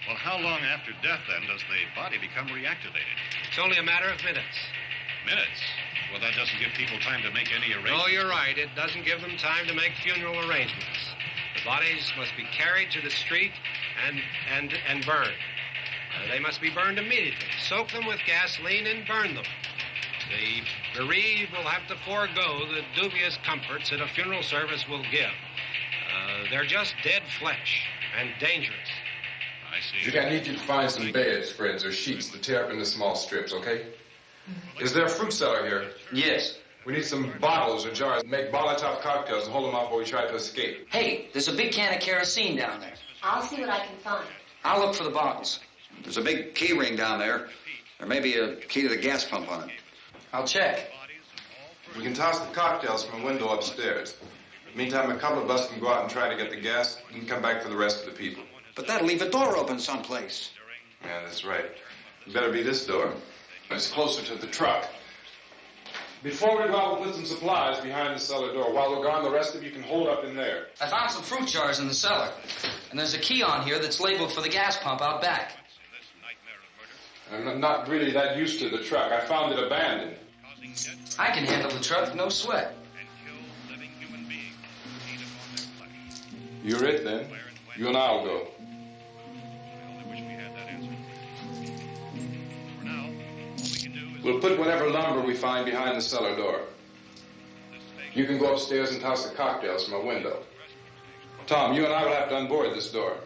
Well, how long after death, then, does the body become reactivated? It's only a matter of minutes. Minutes? Well, that doesn't give people time to make any arrangements. Oh, you're right. It doesn't give them time to make funeral arrangements. The bodies must be carried to the street and burned. They must be burned immediately. Soak them with gasoline and burn them. The bereaved will have to forego the dubious comforts that a funeral service will give. They're just dead flesh and dangerous. I see. Judy, I need you to find some bedspreads or sheets to tear up into small strips, okay? Is there a fruit cellar here? Yes. We need some bottles or jars. Make bottle-top cocktails and hold them off while we try to escape. Hey, there's a big can of kerosene down there. I'll see what I can find. I'll look for the bottles. There's a big key ring down there. There may be a key to the gas pump on it. I'll check. We can toss the cocktails from a window upstairs. Meantime, a couple of us can go out and try to get the gas and come back for the rest of the people. But that'll leave a door open someplace. Yeah, that's right. It better be this door. It's closer to the truck. Before we go out, we'll put some supplies behind the cellar door. While we're gone, the rest of you can hold up in there. I found some fruit jars in the cellar. And there's a key on here that's labeled for the gas pump out back. I'm not really that used to the truck. I found it abandoned. I can handle the truck, no sweat. You're it, then. You and I'll go. We'll put whatever lumber we find behind the cellar door. You can go upstairs and toss the cocktails from a window. Tom, you and I will have to unboard this door.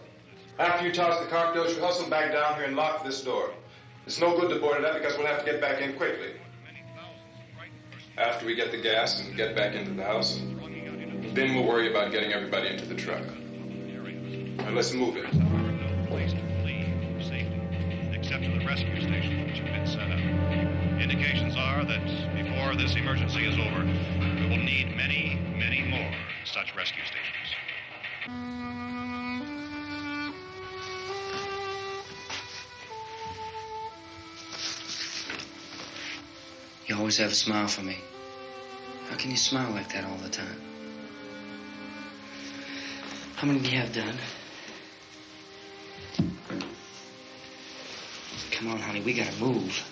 After you toss the cocktails, you hustle back down here and lock this door. It's no good to board it up because we'll have to get back in quickly. After we get the gas and get back into the house, then we'll worry about getting everybody into the truck. Now let's move it. to the rescue stations which have been set up. Indications are that before this emergency is over, we will need many, many more such rescue stations. You always have a smile for me. How can you smile like that all the time? How many do you have done? Come on, honey, we gotta move.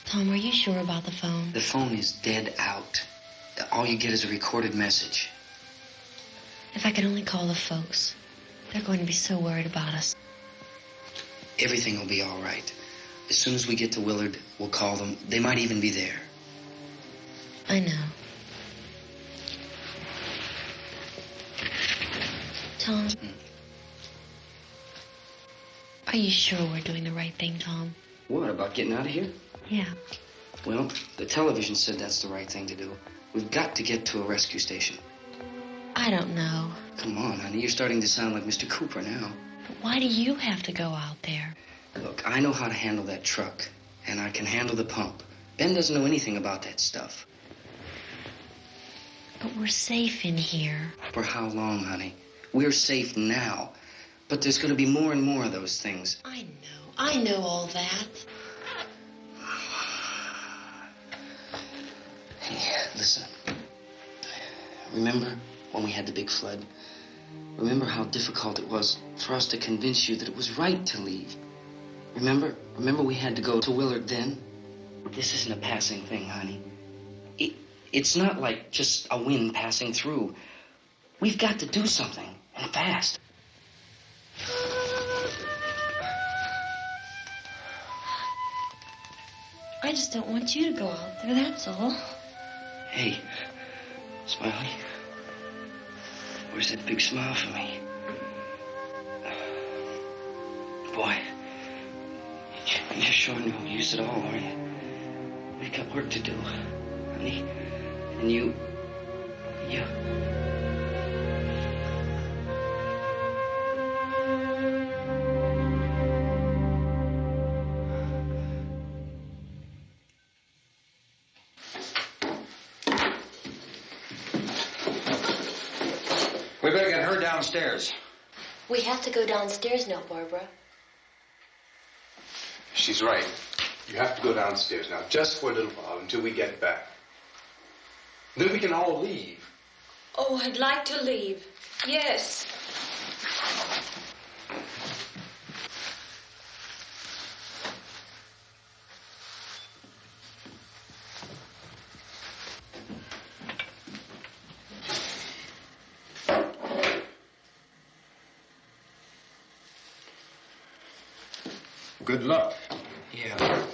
Tom, are you sure about the phone? The phone is dead out. All you get is a recorded message. If I could only call the folks. They're going to be so worried about us. Everything will be all right. As soon as we get to Willard, we'll call them. They might even be there. I know. Tom, are you sure we're doing the right thing, Tom? What, about getting out of here? Yeah. Well, the television said that's the right thing to do. We've got to get to a rescue station. I don't know. Come on, honey, you're starting to sound like Mr. Cooper now. But why do you have to go out there? Look, I know how to handle that truck, and I can handle the pump. Ben doesn't know anything about that stuff. But we're safe in here. For how long, honey? We're safe now. But there's going to be more and more of those things. I know all that. Hey, listen. Remember when we had the big flood? Remember how difficult it was for us to convince you that it was right to leave? Remember we had to go to Willard then? This isn't a passing thing, honey. It's not like just a wind passing through. We've got to do something, and fast. I just don't want you to go out there, that's all. Hey, Smiley. Where's that big smile for me? Boy, you're sure no use at all, are you? We've got work to do, honey. And you... We better get her downstairs. We have to go downstairs now, Barbara. She's right. You have to go downstairs now, just for a little while, until we get back. Then we can all leave. Oh, I'd like to leave. Yes. Good luck. Yeah.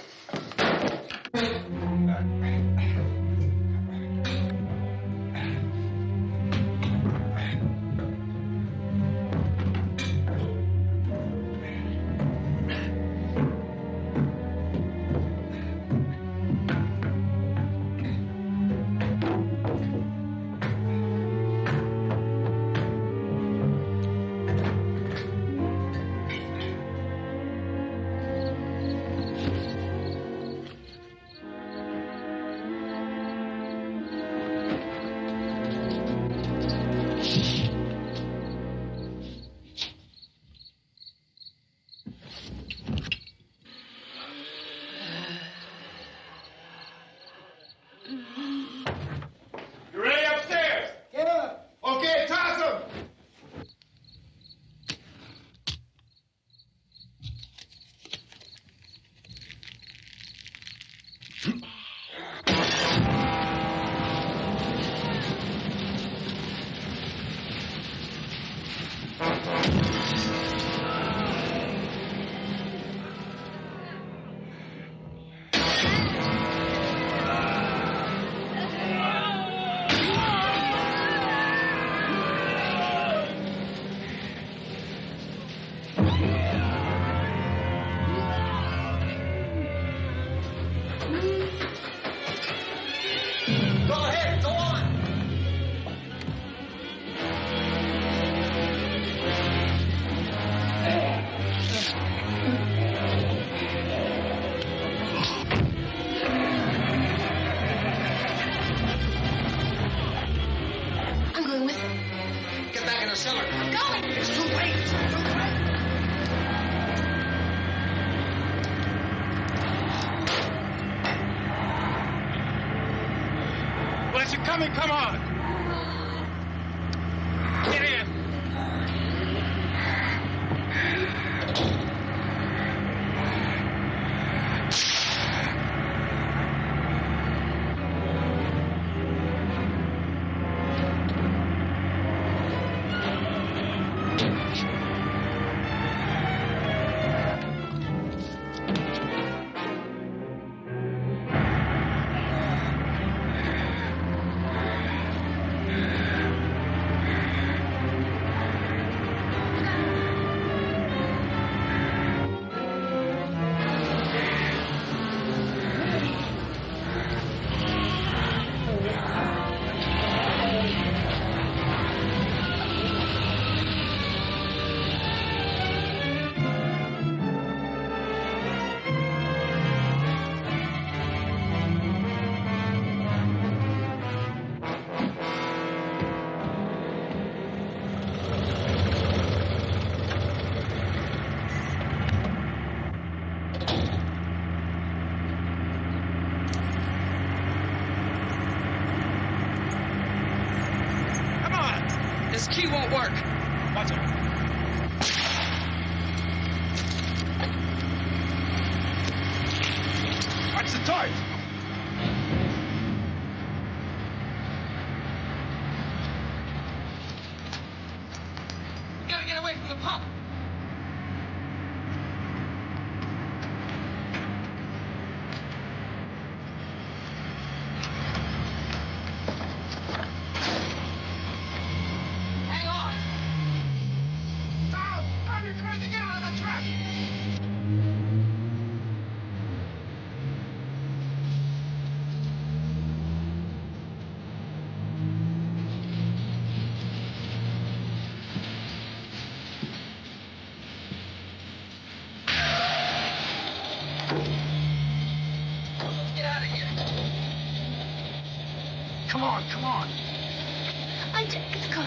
coming, come on! Get in! This key won't work. Watch it. Watch the torch. We gotta get away from the pump. Come on. I took the car.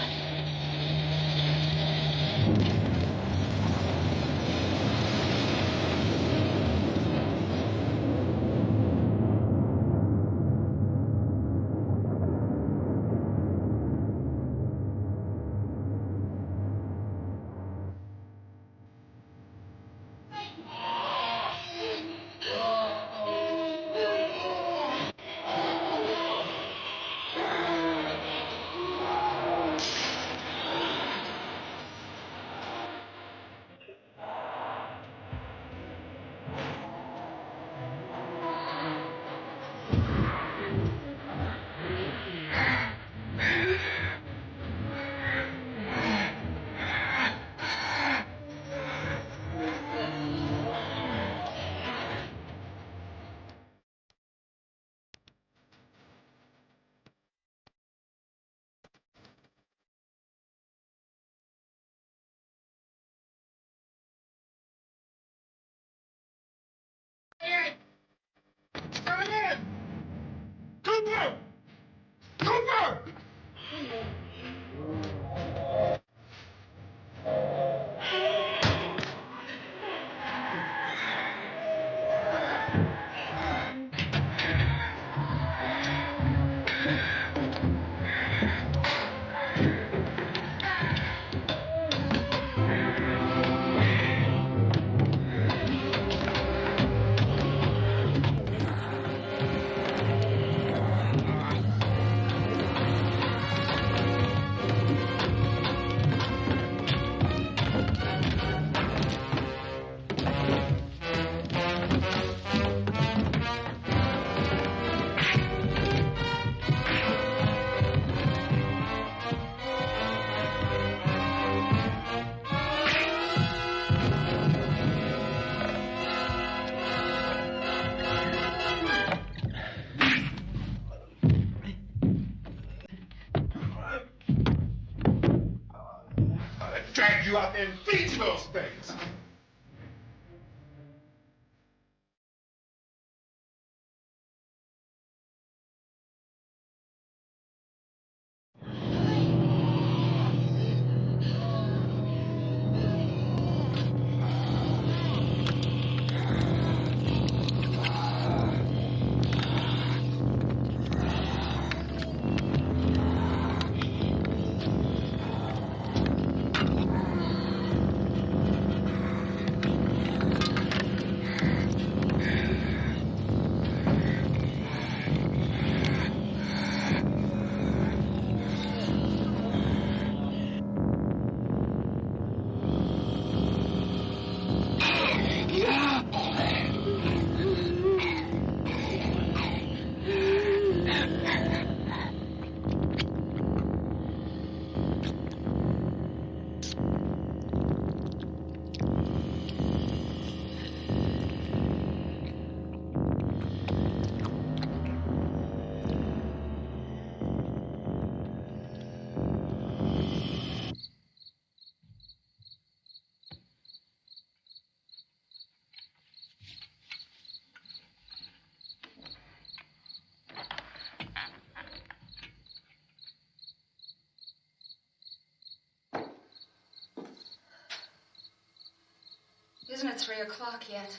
Coming in! Cooper! Cooper! Drag you out there and feed you those things. Isn't it 3 o'clock yet?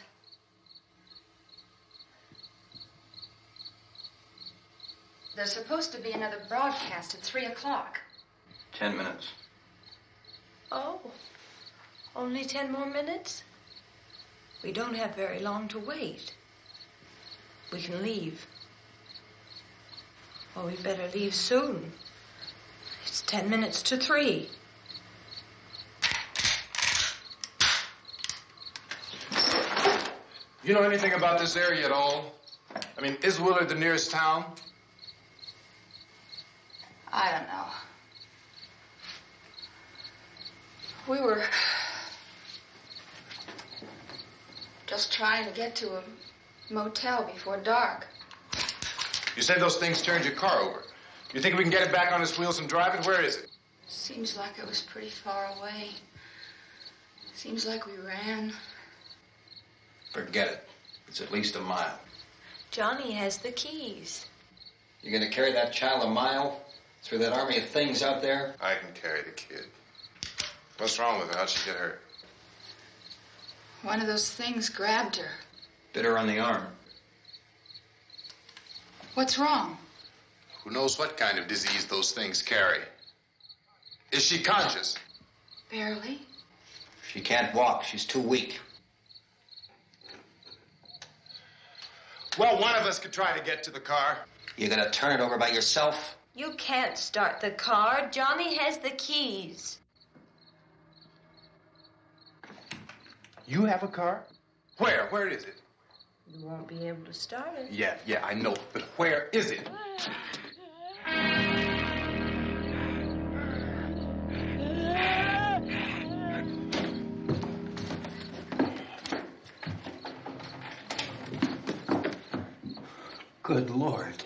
There's supposed to be another broadcast at 3 o'clock. 10 minutes. Oh, only 10 more minutes? We don't have very long to wait. We can leave. Well, we better leave soon. It's 10 minutes to 3. You know anything about this area at all? I mean, is Willard the nearest town? I don't know. We were just trying to get to a motel before dark. You said those things turned your car over. You think we can get it back on its wheels and drive it? Where is it? Seems like it was pretty far away. Seems like we ran. Forget it. It's at least a mile. Johnny has the keys. You're gonna carry that child a mile through that army of things out there? I can carry the kid. What's wrong with her? How'd she get hurt? One of those things grabbed her. Bit her on the arm. What's wrong? Who knows what kind of disease those things carry? Is she conscious? Barely. She can't walk. She's too weak. Well, one of us could try to get to the car. You gonna turn it over by yourself? You can't start the car. Johnny has the keys. You have a car? Where? Where is it? You won't be able to start it. Yeah, I know. But where is it? Good Lord.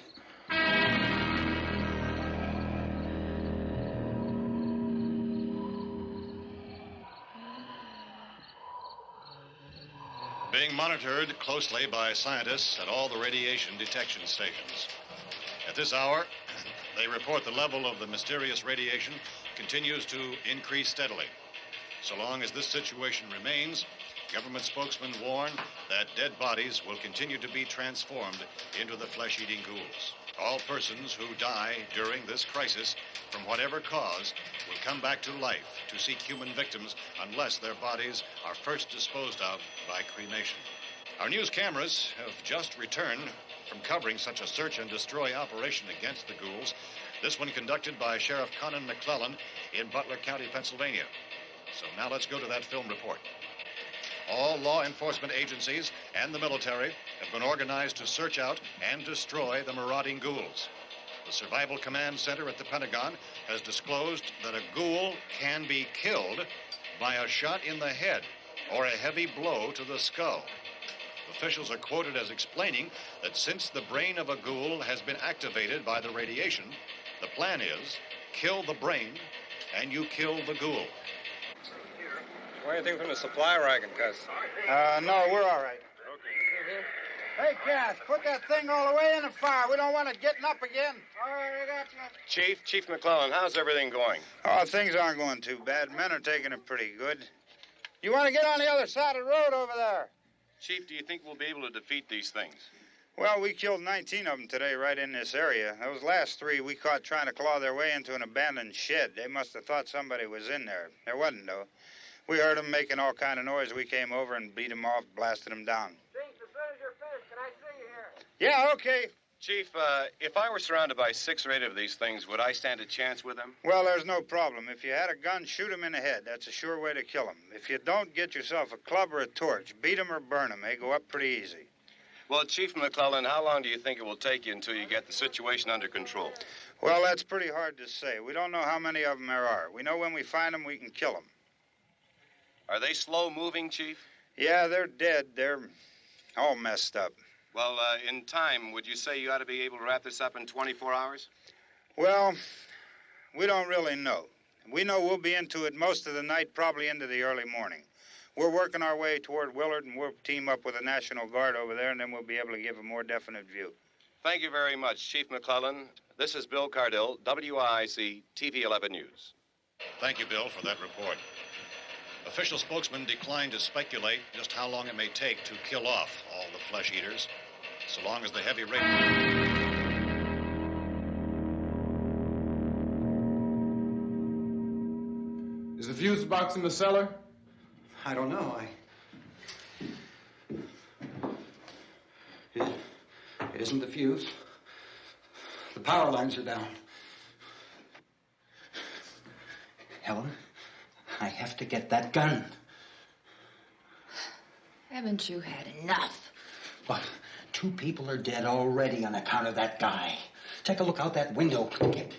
Being monitored closely by scientists at all the radiation detection stations. At this hour, they report the level of the mysterious radiation continues to increase steadily. So long as this situation remains, government spokesmen warn that dead bodies will continue to be transformed into the flesh-eating ghouls. All persons who die during this crisis, from whatever cause, will come back to life to seek human victims unless their bodies are first disposed of by cremation. Our news cameras have just returned from covering such a search and destroy operation against the ghouls, this one conducted by Sheriff Conan McClellan in Butler County, Pennsylvania. So now let's go to that film report. All law enforcement agencies and the military have been organized to search out and destroy the marauding ghouls. The Survival Command Center at the Pentagon has disclosed that a ghoul can be killed by a shot in the head or a heavy blow to the skull. Officials are quoted as explaining that since the brain of a ghoul has been activated by the radiation, the plan is kill the brain and you kill the ghoul. Want anything from the supply wagon, Cuz? No, we're all right. Hey, Cass, put that thing all the way in the fire. We don't want it getting up again. All right, I got you. Chief McClellan, how's everything going? Oh, things aren't going too bad. Men are taking it pretty good. You want to get on the other side of the road over there? Chief, do you think we'll be able to defeat these things? Well, we killed 19 of them today right in this area. Those last 3 we caught trying to claw their way into an abandoned shed. They must have thought somebody was in there. There wasn't, though. We heard them making all kind of noise. We came over and beat them off, blasted them down. Chief, as soon as you're finished, can I see you here? Yeah, okay. Chief, if I were surrounded by 6 or 8 of these things, would I stand a chance with them? Well, there's no problem. If you had a gun, shoot them in the head. That's a sure way to kill them. If you don't, get yourself a club or a torch. Beat them or burn them. They go up pretty easy. Well, Chief McClellan, how long do you think it will take you until you get the situation under control? Well, that's pretty hard to say. We don't know how many of them there are. We know when we find them, we can kill them. Are they slow-moving, Chief? Yeah, they're dead. They're all messed up. Well, in time, would you say you ought to be able to wrap this up in 24 hours? Well, we don't really know. We know we'll be into it most of the night, probably into the early morning. We're working our way toward Willard, and we'll team up with the National Guard over there, and then we'll be able to give a more definite view. Thank you very much, Chief McClellan. This is Bill Cardill, WIC TV 11 News. Thank you, Bill, for that report. Official spokesman declined to speculate just how long it may take to kill off all the flesh eaters, so long as the heavy rain... Is the fuse box in the cellar? I don't know. It isn't the fuse. The power lines are down. Helen, I have to get that gun. Haven't you had enough? But 2 people are dead already on account of that guy. Take a look out that window. Get.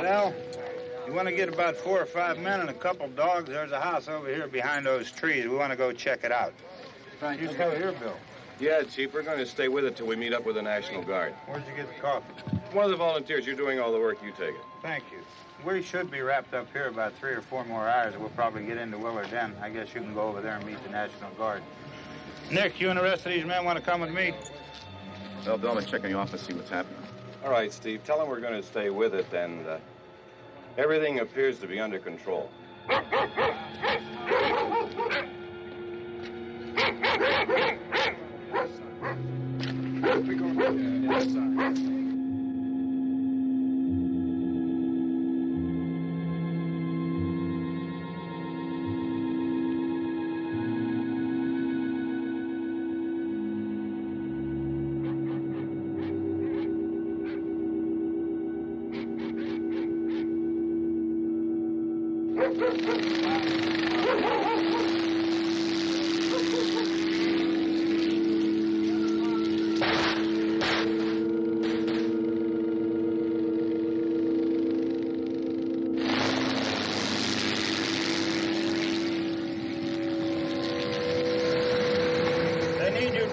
Well, you want to get about 4 or 5 men and a couple dogs, there's a house over here behind those trees. We want to go check it out. You cover here, Bill. Yeah, Chief, we're going to stay with it till we meet up with the National Guard. Where'd you get the coffee? One of the volunteers. You're doing all the work. You take it. Thank you. We should be wrapped up here about 3 or 4 more hours. We'll probably get into Willard then. I guess you can go over there and meet the National Guard. Nick, you and the rest of these men want to come with me? Well, Bill, I'm checking the office, see what's happening. All right, Steve. Tell them we're going to stay with it, and everything appears to be under control.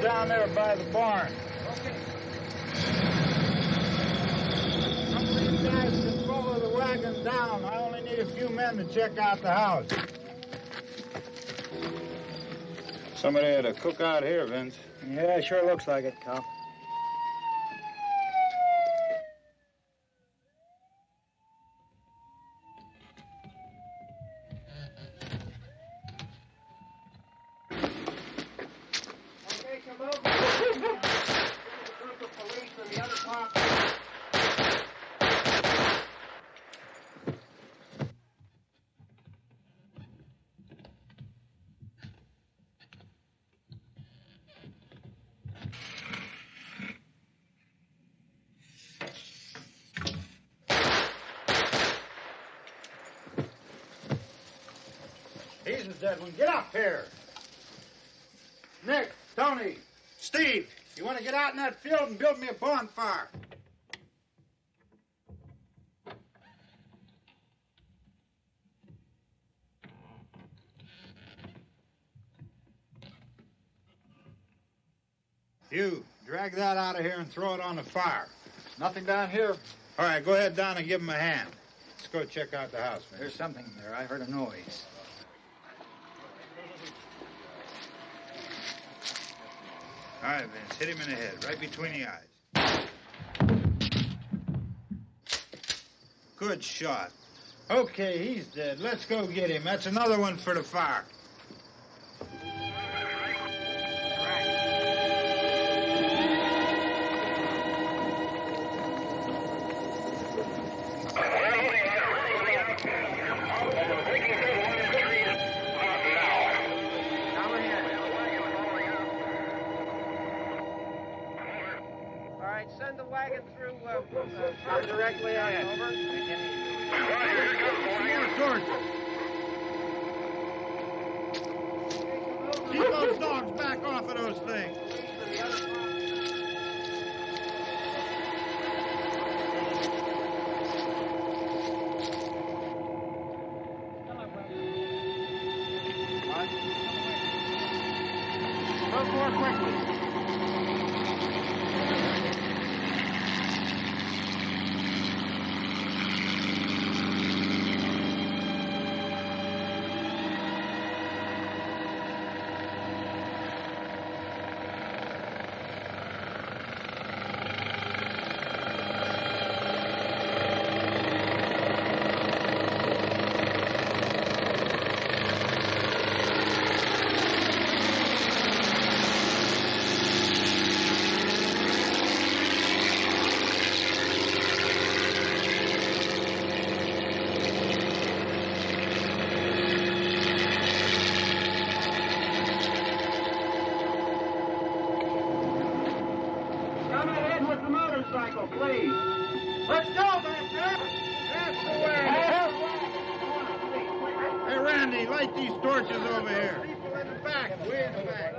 Down there by the barn. Okay. Some of these guys can follow the wagon down. I only need a few men to check out the house. Somebody had a cookout here, Vince. Yeah, sure looks like it, Cal. Jesus, Edwin, get up here. Nick, Tony, Steve, you want to get out in that field and build me a bonfire? You, drag that out of here and throw it on the fire. Nothing down here. All right, go ahead down and give him a hand. Let's go check out the house, man. There's something there. I heard a noise. All right, Vince, hit him in the head, right between the eyes. Good shot. Okay, he's dead. Let's go get him. That's another one for the fire. Send the wagon through directly out over. Keep those dogs back off of those things. Move more quickly. Please. Let's go, back there. That's the way. Hey, Randy, light these torches over here. People in the back. Way in the back.